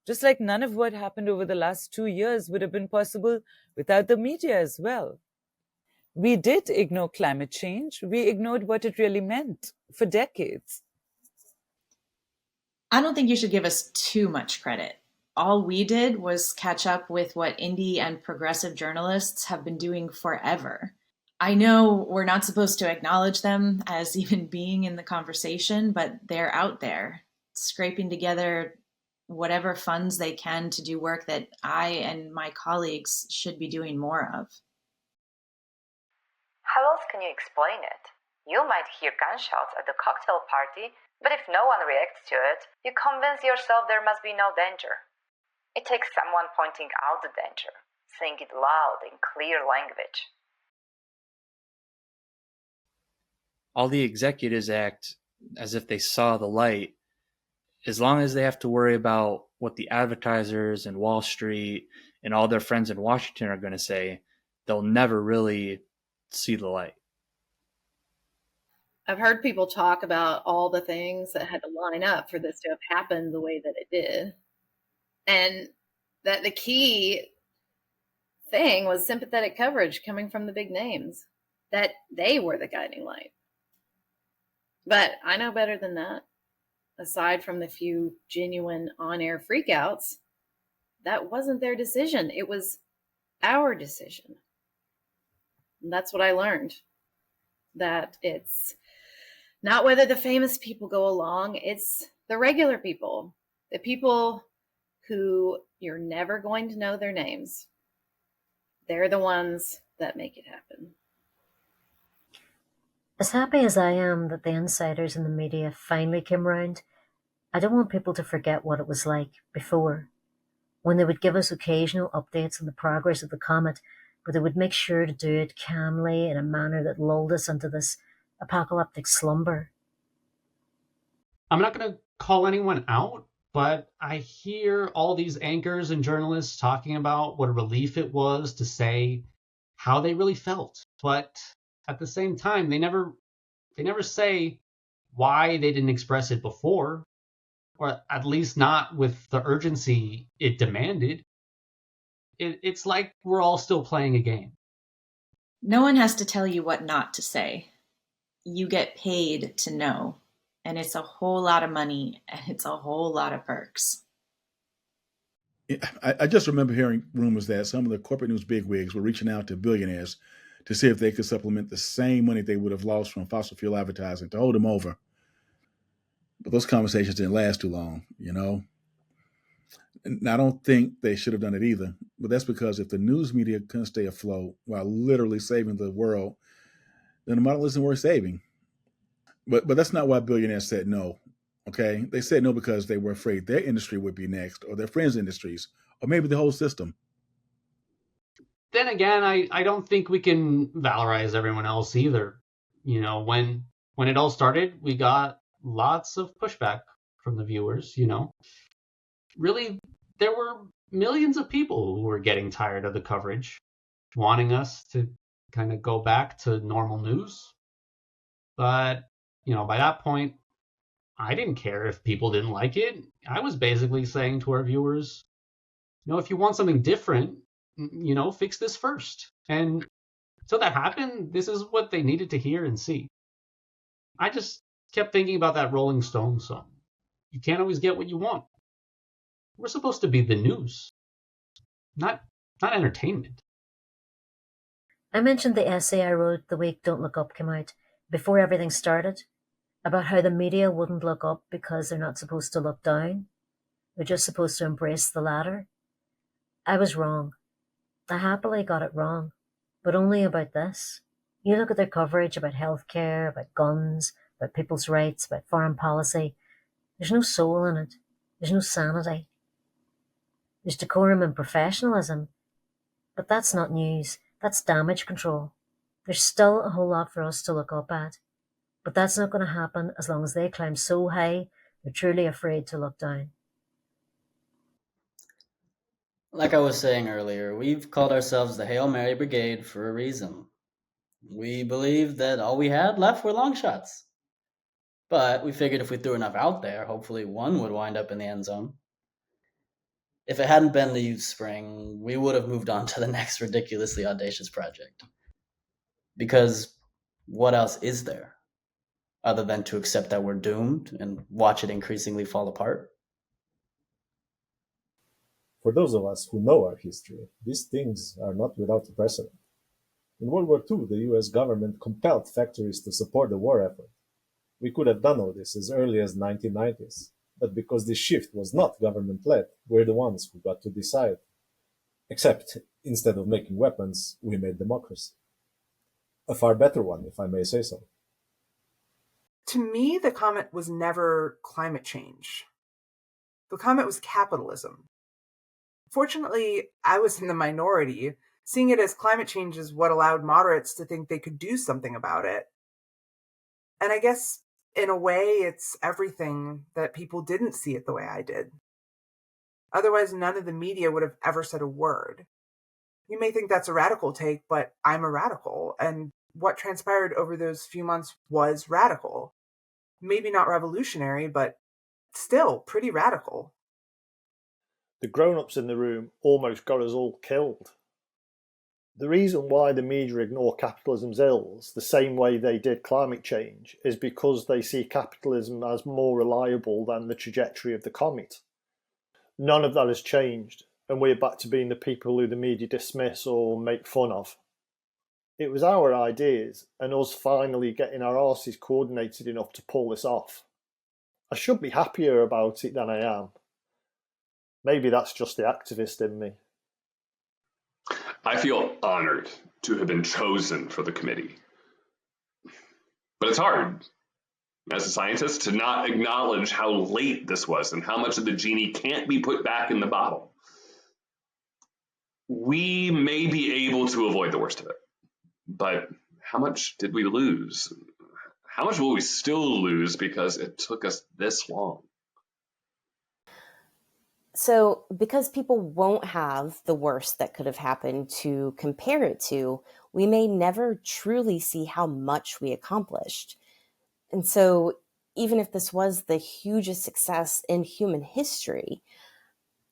Just like none of what happened over the last 2 years would have been possible without the media as well. We did ignore climate change. We ignored what it really meant for decades. I don't think you should give us too much credit. All we did was catch up with what indie and progressive journalists have been doing forever. I know we're not supposed to acknowledge them as even being in the conversation, but they're out there scraping together whatever funds they can to do work that I and my colleagues should be doing more of. How else can you explain it? You might hear gunshots at the cocktail party, but if no one reacts to it, you convince yourself there must be no danger. It takes someone pointing out the danger, saying it loud in clear language. All the executives act as if they saw the light. As long as they have to worry about what the advertisers and Wall Street and all their friends in Washington are going to say, they'll never really see the light. I've heard people talk about all the things that had to line up for this to have happened the way that it did. And that the key thing was sympathetic coverage coming from the big names, that they were the guiding light. But I know better than that. Aside from the few genuine on-air freakouts, that wasn't their decision. It was our decision. And that's what I learned, that it's not whether the famous people go along, it's the regular people, the people who you're never going to know their names. They're the ones that make it happen. As happy as I am that the insiders in the media finally came round, I don't want people to forget what it was like before, when they would give us occasional updates on the progress of the comet, but they would make sure to do it calmly in a manner that lulled us into this apocalyptic slumber. I'm not going to call anyone out, but I hear all these anchors and journalists talking about what a relief it was to say how they really felt. But at the same time, they never say why they didn't express it before, or at least not with the urgency it demanded. It's like we're all still playing a game. No one has to tell you what not to say. You get paid to know. And it's a whole lot of money, and it's a whole lot of perks. I just remember hearing rumors that some of the corporate news bigwigs were reaching out to billionaires to see if they could supplement the same money they would have lost from fossil fuel advertising to hold them over. But those conversations didn't last too long, you know? And I don't think they should have done it either. But that's because if the news media couldn't stay afloat while literally saving the world, then the model isn't worth saving. But that's not why billionaires said no, okay? They said no because they were afraid their industry would be next, or their friends' industries, or maybe the whole system. Then again, I don't think we can valorize everyone else either. You know, when it all started, we got lots of pushback from the viewers, you know. Really, there were millions of people who were getting tired of the coverage, wanting us to kind of go back to normal news. But, you know, by that point, I didn't care if people didn't like it. I was basically saying to our viewers, you know, if you want something different, you know, fix this first. And so that happened. This is what they needed to hear and see. I just kept thinking about that Rolling Stones song. You can't always get what you want. We're supposed to be the news, not entertainment. I mentioned the essay I wrote the week Don't Look Up came out, before everything started, about how the media wouldn't look up because they're not supposed to look down. They're just supposed to embrace the latter. I was wrong. I happily got it wrong, but only about this. You look at their coverage about healthcare, about guns, about people's rights, about foreign policy. There's no soul in it. There's no sanity. There's decorum and professionalism, but that's not news. That's damage control. There's still a whole lot for us to look up at, but that's not going to happen as long as they climb so high they're truly afraid to look down. Like I was saying earlier, we've called ourselves the Hail Mary Brigade for a reason. We believed that all we had left were long shots. But we figured if we threw enough out there, hopefully one would wind up in the end zone. If it hadn't been the youth spring, we would have moved on to the next ridiculously audacious project. Because what else is there other than to accept that we're doomed and watch it increasingly fall apart? For those of us who know our history, these things are not without precedent. In World War II, the US government compelled factories to support the war effort. We could have done all this as early as 1990s, but because this shift was not government-led, we're the ones who got to decide. Except, instead of making weapons, we made democracy. A far better one, if I may say so. To me, the comet was never climate change. The comet was capitalism. Fortunately, I was in the minority. Seeing it as climate change is what allowed moderates to think they could do something about it. And I guess, in a way, it's everything that people didn't see it the way I did. Otherwise, none of the media would have ever said a word. You may think that's a radical take, but I'm a radical, and what transpired over those few months was radical. Maybe not revolutionary, but still pretty radical. The grown-ups in the room almost got us all killed. The reason why the media ignore capitalism's ills the same way they did climate change is because they see capitalism as more reliable than the trajectory of the comet. None of that has changed, and we're back to being the people who the media dismiss or make fun of. It was our ideas, and us finally getting our arses coordinated enough to pull this off. I should be happier about it than I am. Maybe that's just the activist in me. I feel honored to have been chosen for the committee. But it's hard, as a scientist, to not acknowledge how late this was and how much of the genie can't be put back in the bottle. We may be able to avoid the worst of it, but how much did we lose? How much will we still lose because it took us this long? So, because people won't have the worst that could have happened to compare it to, we may never truly see how much we accomplished. And so, even if this was the hugest success in human history,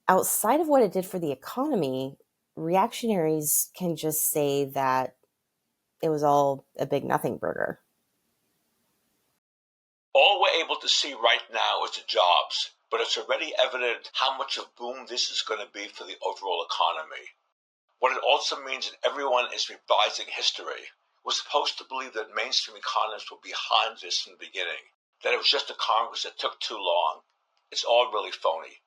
outside of what it did for the economy, reactionaries can just say that it was all a big nothing burger. All we're able to see right now is the jobs, but it's already evident how much of a boom this is going to be for the overall economy. What it also means that everyone is revising history. We're supposed to believe that mainstream economists were behind this from the beginning, that it was just a Congress that took too long. It's all really phony.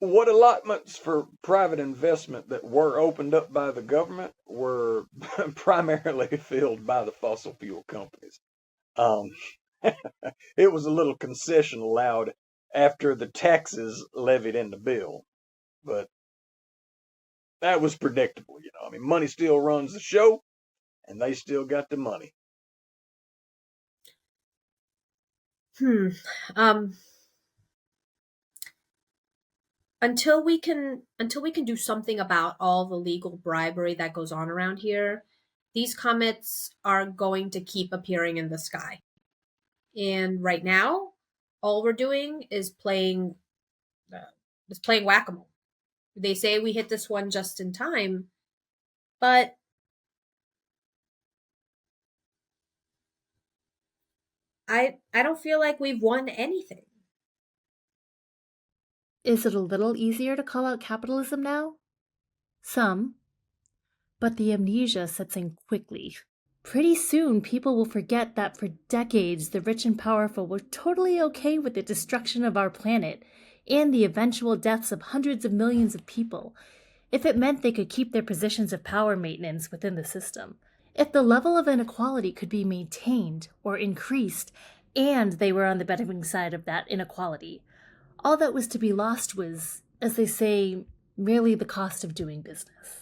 What allotments for private investment that were opened up by the government were primarily filled by the fossil fuel companies. It was a little concession allowed after the taxes levied in the bill, but that was predictable. I mean, money still runs the show, and they still got the money. Until we can do something about all the legal bribery that goes on around here, these comets are going to keep appearing in the sky. And right now, all we're doing is playing whack-a-mole. They say we hit this one just in time, but I don't feel like we've won anything. Is it a little easier to call out capitalism now? Some. But the amnesia sets in quickly. Pretty soon, people will forget that for decades, the rich and powerful were totally okay with the destruction of our planet and the eventual deaths of hundreds of millions of people, if it meant they could keep their positions of power maintenance within the system. If the level of inequality could be maintained or increased, and they were on the bettering side of that inequality, all that was to be lost was, as they say, merely the cost of doing business.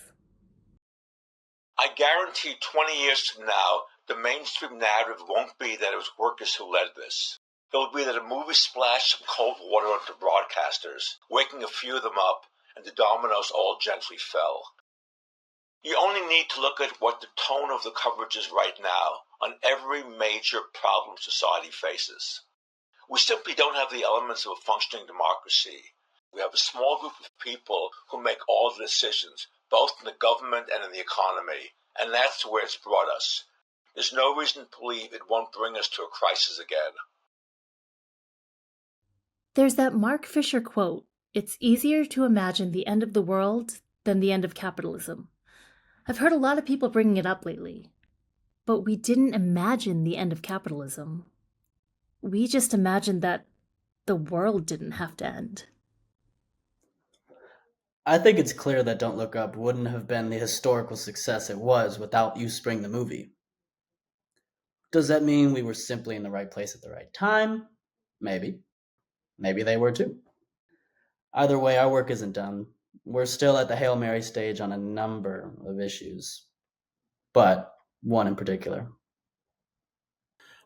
I guarantee 20 years from now, the mainstream narrative won't be that it was workers who led this. It'll be that a movie splashed some cold water onto broadcasters, waking a few of them up, and the dominoes all gently fell. You only need to look at what the tone of the coverage is right now on every major problem society faces. We simply don't have the elements of a functioning democracy. We have a small group of people who make all the decisions, both in the government and in the economy, and that's where it's brought us. There's no reason to believe it won't bring us to a crisis again. There's that Mark Fisher quote, "It's easier to imagine the end of the world than the end of capitalism." I've heard a lot of people bringing it up lately. But we didn't imagine the end of capitalism. We just imagined that the world didn't have to end. I think it's clear that Don't Look Up wouldn't have been the historical success it was without You Spring the movie. Does that mean we were simply in the right place at the right time? Maybe. Maybe they were too. Either way, our work isn't done. We're still at the Hail Mary stage on a number of issues, but one in particular.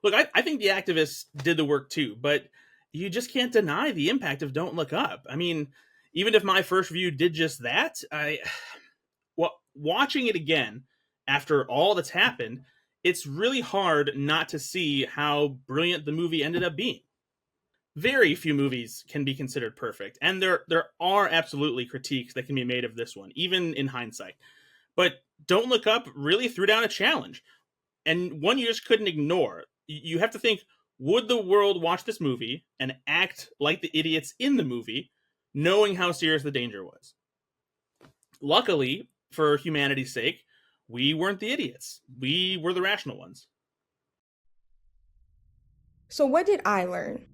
Look, I think the activists did the work too, but you just can't deny the impact of Don't Look Up. I mean, even if my first view did just that, watching it again after all that's happened, it's really hard not to see how brilliant the movie ended up being. Very few movies can be considered perfect, and there are absolutely critiques that can be made of this one, even in hindsight. But Don't Look Up really threw down a challenge, and one you just couldn't ignore. You have to think, would the world watch this movie and act like the idiots in the movie, knowing how serious the danger was? Luckily, for humanity's sake, we weren't the idiots. We were the rational ones. So what did I learn?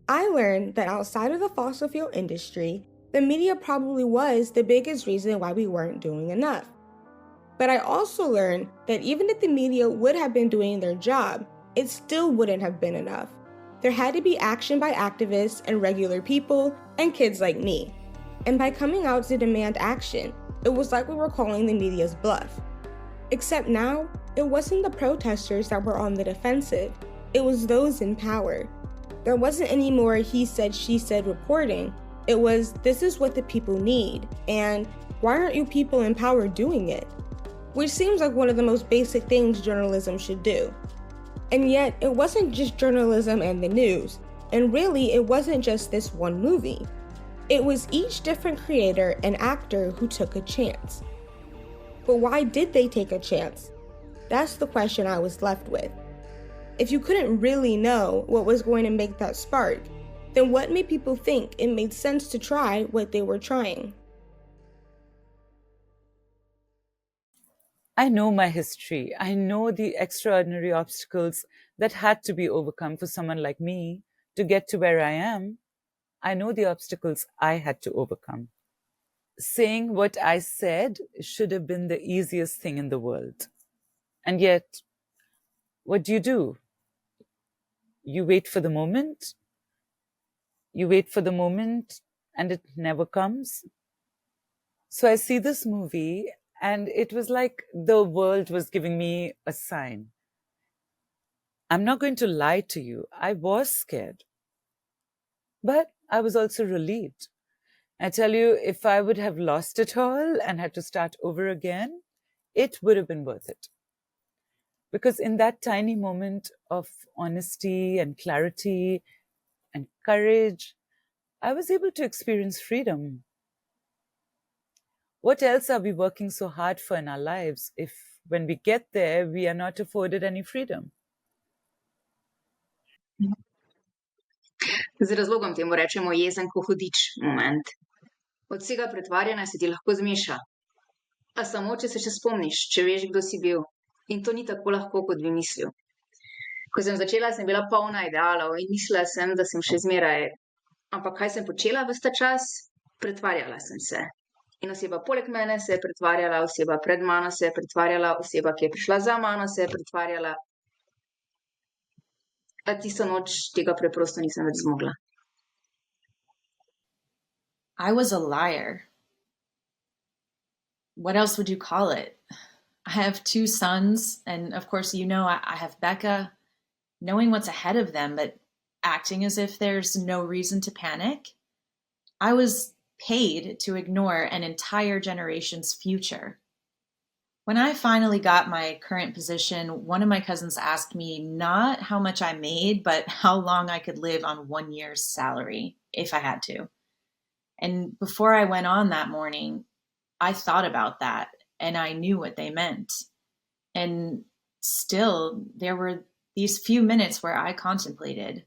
I learned that outside of the fossil fuel industry, the media probably was the biggest reason why we weren't doing enough. But I also learned that even if the media would have been doing their job, it still wouldn't have been enough. There had to be action by activists and regular people and kids like me. And by coming out to demand action, it was like we were calling the media's bluff. Except now, it wasn't the protesters that were on the defensive, it was those in power. There wasn't any more he said, she said reporting. It was, this is what the people need, and why aren't you people in power doing it? Which seems like one of the most basic things journalism should do. And yet, it wasn't just journalism and the news, and really, it wasn't just this one movie. It was each different creator and actor who took a chance. But why did they take a chance? That's the question I was left with. If you couldn't really know what was going to make that spark, then what made people think it made sense to try what they were trying? I know my history. I know the extraordinary obstacles that had to be overcome for someone like me to get to where I am. I know the obstacles I had to overcome. Saying what I said should have been the easiest thing in the world. And yet, what do? You wait for the moment. You wait for the moment and it never comes. So I see this movie and it was like the world was giving me a sign. I'm not going to lie to you. I was scared. But I was also relieved. I tell you, if I would have lost it all and had to start over again, it would have been worth it. Because in that tiny moment of honesty and clarity and courage, I was able to experience freedom. What else are we working so hard for in our lives if when we get there, we are not afforded any freedom? Z razlogom temu rečemo jezen ko hudič moment. Od vsega pretvarjanja se ti lahko zmeša. A samo, če se še spomniš, če veš, kdo si bil. In to ni tako lahko, kot bi mislil. Ko sem začela, sem bila polna idealov in mislila sem, da sem še zmeraj. Ampak kaj sem počela ves ta čas? Pretvarjala sem se. In oseba poleg mene se je pretvarjala, oseba pred mano se je pretvarjala, oseba, ki je prišla za mano, se je pretvarjala. A tisto noč tega preprosto nisem več zmogla. I was a liar. What else would you call it? I have 2 sons, and of course, I have Becca, knowing what's ahead of them, but acting as if there's no reason to panic. I was paid to ignore an entire generation's future. When I finally got my current position, one of my cousins asked me not how much I made, but how long I could live on 1 year's salary, if I had to. And before I went on that morning, I thought about that, and I knew what they meant. And still, there were these few minutes where I contemplated,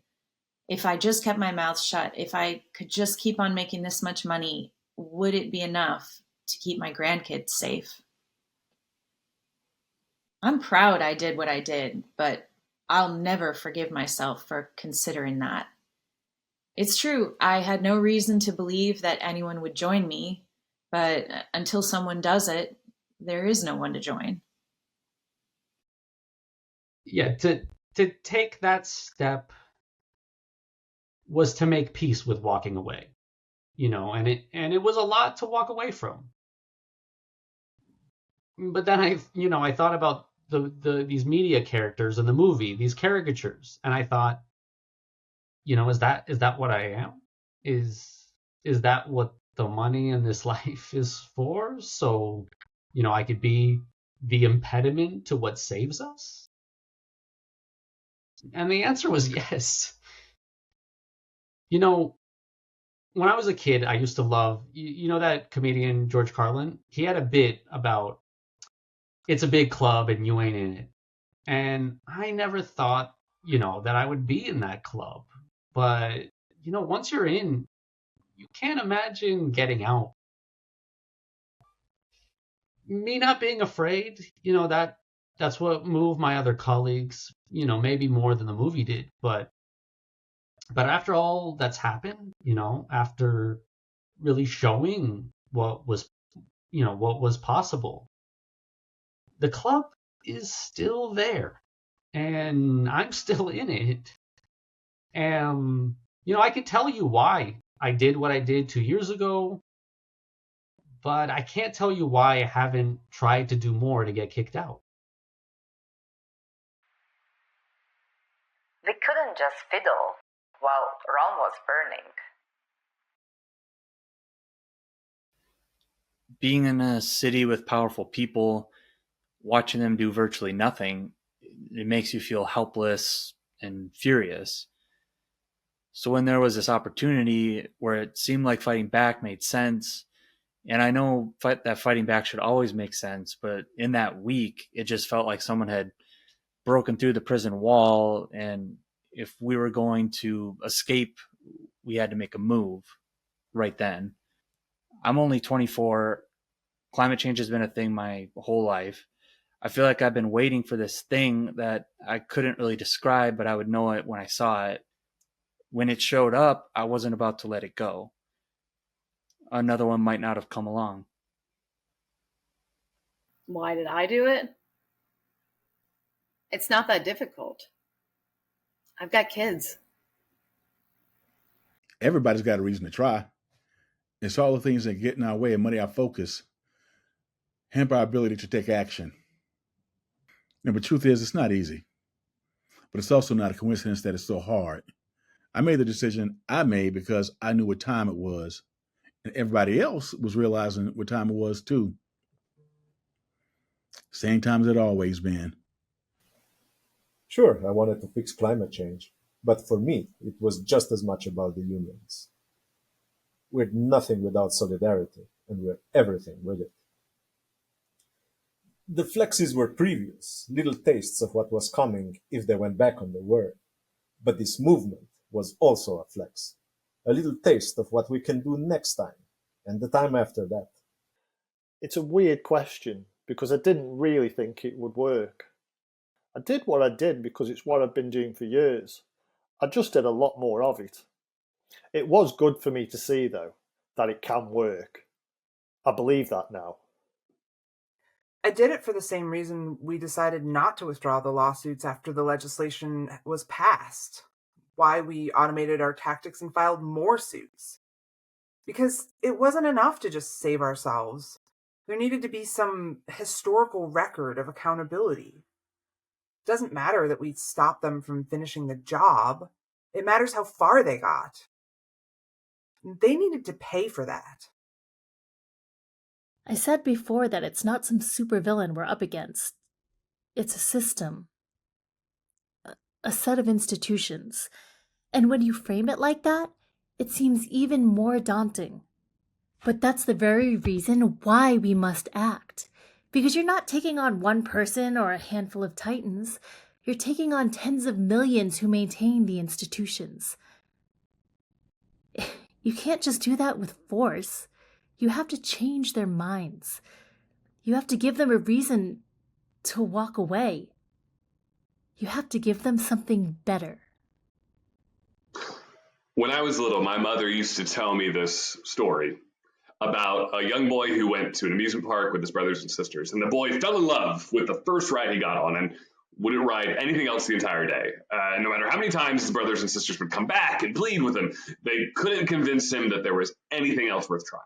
if I just kept my mouth shut, if I could just keep on making this much money, would it be enough to keep my grandkids safe? I'm proud I did what I did, but I'll never forgive myself for considering that. It's true, I had no reason to believe that anyone would join me, but until someone does it, there is no one to join. Yeah, to take that step was to make peace with walking away, and it was a lot to walk away from. But then I thought about these media characters in the movie, these caricatures, and I thought, is that what I am? Is that what the money in this life is for? So, I could be the impediment to what saves us? And the answer was yes. When I was a kid, I used to love, that comedian George Carlin? He had a bit about it's a big club and you ain't in it. And I never thought, that I would be in that club. But, once you're in, you can't imagine getting out. Me not being afraid, that's what moved my other colleagues, maybe more than the movie did. But after all that's happened, after really showing what was possible, the club is still there and I'm still in it. And, I can tell you why I did what I did 2 years ago, but I can't tell you why I haven't tried to do more to get kicked out. They couldn't just fiddle while Rome was burning. Being in a city with powerful people, watching them do virtually nothing, it makes you feel helpless and furious. So when there was this opportunity where it seemed like fighting back made sense, and I know that fighting back should always make sense, but in that week, it just felt like someone had broken through the prison wall, and if we were going to escape, we had to make a move right then. I'm only 24. Climate change has been a thing my whole life. I feel like I've been waiting for this thing that I couldn't really describe, but I would know it when I saw it. When it showed up, I wasn't about to let it go. Another one might not have come along. Why did I do it? It's not that difficult. I've got kids. Everybody's got a reason to try. It's all the things that get in our way and muddy our focus, hamper our ability to take action. And the truth is, it's not easy. But it's also not a coincidence that it's so hard. I made the decision I made because I knew what time it was. And everybody else was realizing what time it was too. Same time as it always been. Sure, I wanted to fix climate change, but for me, it was just as much about the unions. We're nothing without solidarity, and we're everything with it. The flexes were previous, little tastes of what was coming if they went back on their word. But this movement was also a flex, a little taste of what we can do next time, and the time after that. It's a weird question because I didn't really think it would work. I did what I did because it's what I've been doing for years. I just did a lot more of it. It was good for me to see, though, that it can work. I believe that now. I did it for the same reason we decided not to withdraw the lawsuits after the legislation was passed. Why we automated our tactics and filed more suits. Because it wasn't enough to just save ourselves. There needed to be some historical record of accountability. It doesn't matter that we stopped them from finishing the job. It matters how far they got. They needed to pay for that. I said before that it's not some supervillain we're up against. It's a system. A set of institutions. And when you frame it like that, it seems even more daunting. But that's the very reason why we must act. Because you're not taking on one person or a handful of titans. You're taking on tens of millions who maintain the institutions. You can't just do that with force. You have to change their minds. You have to give them a reason to walk away. You have to give them something better. When I was little, my mother used to tell me this story about a young boy who went to an amusement park with his brothers and sisters. And the boy fell in love with the first ride he got on and wouldn't ride anything else the entire day. And no matter how many times his brothers and sisters would come back and plead with him, they couldn't convince him that there was anything else worth trying.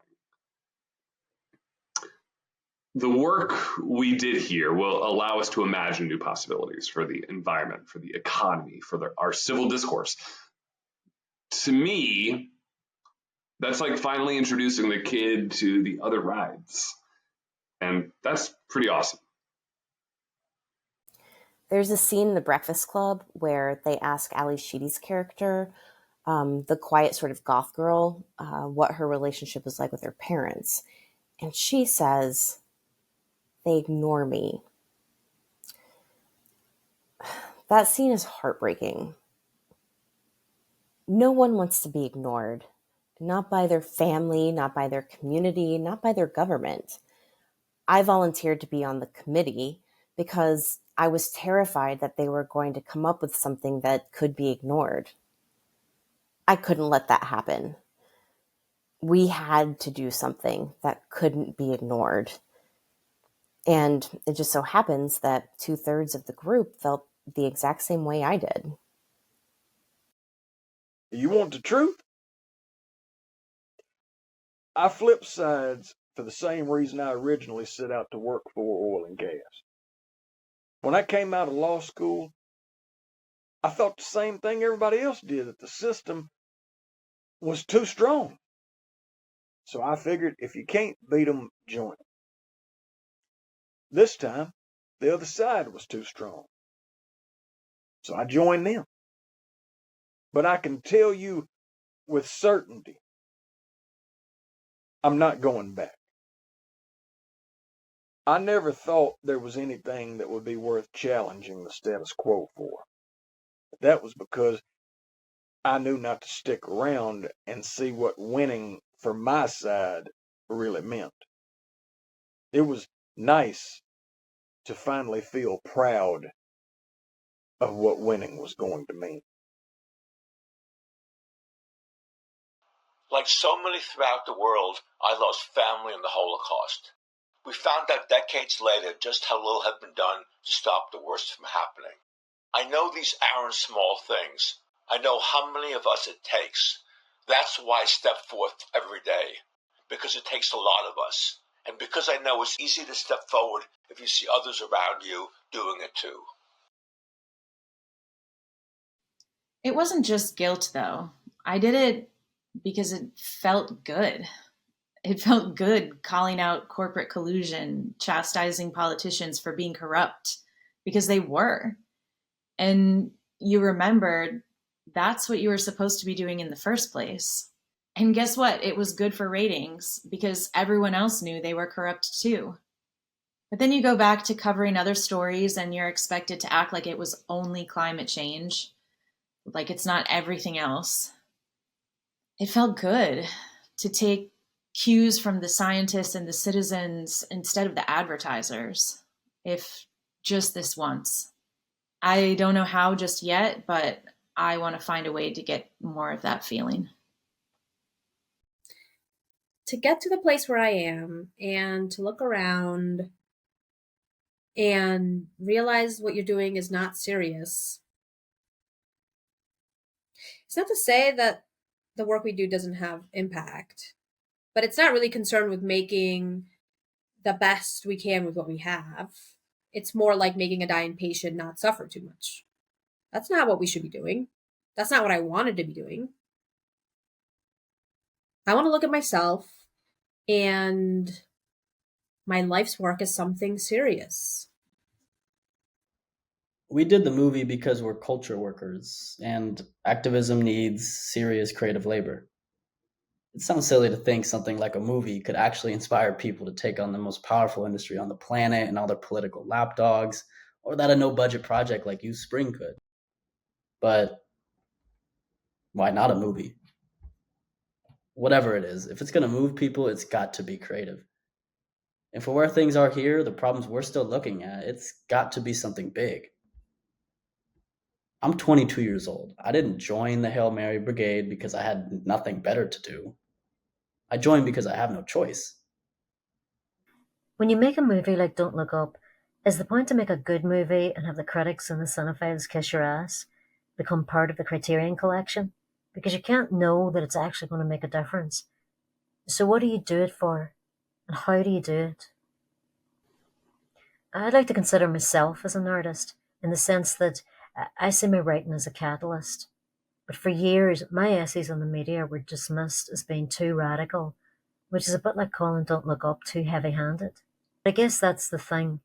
The work we did here will allow us to imagine new possibilities for the environment, for the economy, for our civil discourse. To me, that's like finally introducing the kid to the other rides. And that's pretty awesome. There's a scene in The Breakfast Club where they ask Ali Sheedy's character, the quiet sort of goth girl, what her relationship was like with her parents. And she says, "They ignore me." That scene is heartbreaking. No one wants to be ignored. Not by their family, not by their community, not by their government. I volunteered to be on the committee because I was terrified that they were going to come up with something that could be ignored. I couldn't let that happen. We had to do something that couldn't be ignored. And it just so happens that 2/3 of the group felt the exact same way I did. You want the truth? I flipped sides for the same reason I originally set out to work for oil and gas. When I came out of law school, I thought the same thing everybody else did, that the system was too strong. So I figured if you can't beat them, join them. This time, the other side was too strong. So I joined them. But I can tell you with certainty, I'm not going back. I never thought there was anything that would be worth challenging the status quo for. That was because I knew not to stick around and see what winning for my side really meant. It was nice to finally feel proud of what winning was going to mean. Like so many throughout the world, I lost family in the Holocaust. We found out decades later just how little had been done to stop the worst from happening. I know these aren't small things. I know how many of us it takes. That's why I step forth every day, because it takes a lot of us, and because I know it's easy to step forward if you see others around you doing it too. It wasn't just guilt, though. I did it because it felt good. It felt good calling out corporate collusion, chastising politicians for being corrupt, because they were. And you remembered that's what you were supposed to be doing in the first place. And guess what? It was good for ratings because everyone else knew they were corrupt too. But then you go back to covering other stories and you're expected to act like it was only climate change, like it's not everything else. It felt good to take cues from the scientists and the citizens instead of the advertisers, if just this once. I don't know how just yet, but I want to find a way to get more of that feeling. To get to the place where I am and to look around and realize what you're doing is not serious. It's not to say that the work we do doesn't have impact, but it's not really concerned with making the best we can with what we have. It's more like making a dying patient not suffer too much. That's not what we should be doing. That's not what I wanted to be doing. I want to look at myself and my life's work as something serious. We did the movie because we're culture workers, and activism needs serious creative labor. It sounds silly to think something like a movie could actually inspire people to take on the most powerful industry on the planet and all their political lapdogs, or that a no-budget project like Youth Spring could. But why not a movie? Whatever it is, if it's going to move people, it's got to be creative. And for where things are here, the problems we're still looking at, it's got to be something big. I'm 22 years old. I didn't join the Hail Mary Brigade because I had nothing better to do. I joined because I have no choice. When you make a movie like Don't Look Up, is the point to make a good movie and have the critics and the cinephiles kiss your ass become part of the Criterion collection? Because you can't know that it's actually going to make a difference. So what do you do it for? And how do you do it? I'd like to consider myself as an artist, in the sense that I see my writing as a catalyst. But for years, my essays on the media were dismissed as being too radical, which is a bit like calling Don't Look Up too heavy-handed. I guess that's the thing.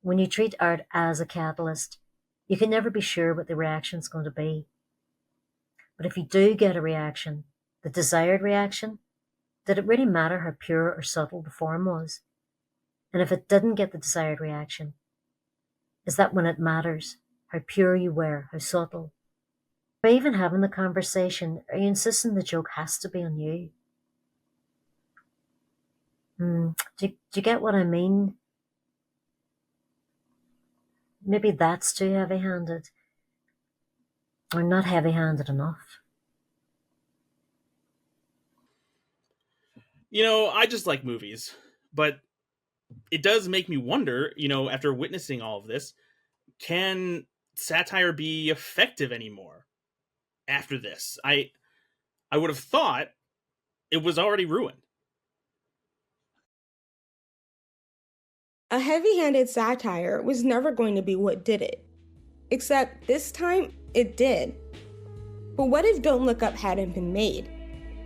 When you treat art as a catalyst, you can never be sure what the reaction's going to be. But if you do get a reaction, the desired reaction, did it really matter how pure or subtle the form was? And if it didn't get the desired reaction, is that when it matters? How pure you were, how subtle? By even having the conversation, are you insisting the joke has to be on you? Do you get what I mean? Maybe that's too heavy-handed. Or not heavy-handed enough. I just like movies, but it does make me wonder, after witnessing all of this, can satire be effective anymore after this? I would have thought it was already ruined. A heavy-handed satire was never going to be what did it. Except this time, it did. But what if Don't Look Up hadn't been made?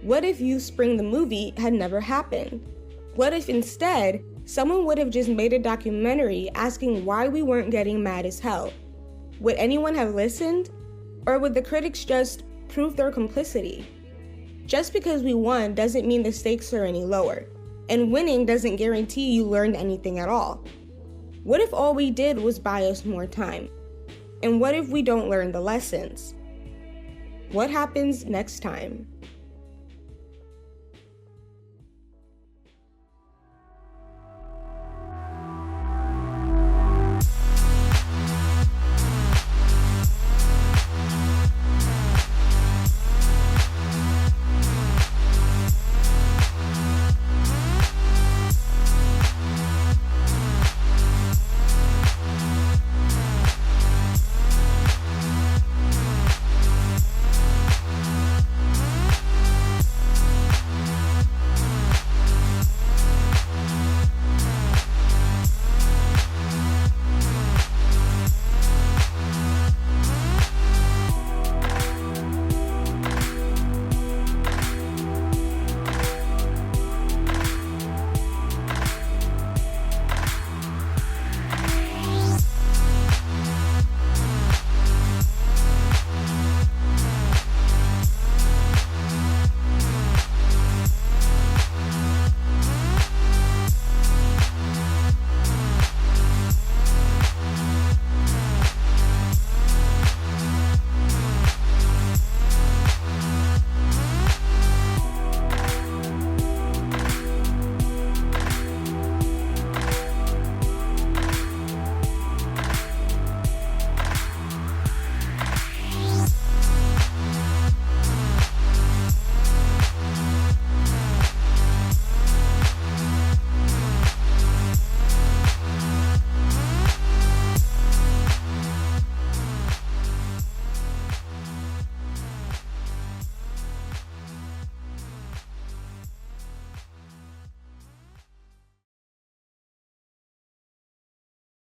What if You Spring the movie had never happened? What if instead, someone would have just made a documentary asking why we weren't getting mad as hell? Would anyone have listened? Or would the critics just prove their complicity? Just because we won doesn't mean the stakes are any lower. And winning doesn't guarantee you learned anything at all. What if all we did was buy us more time? And what if we don't learn the lessons? What happens next time?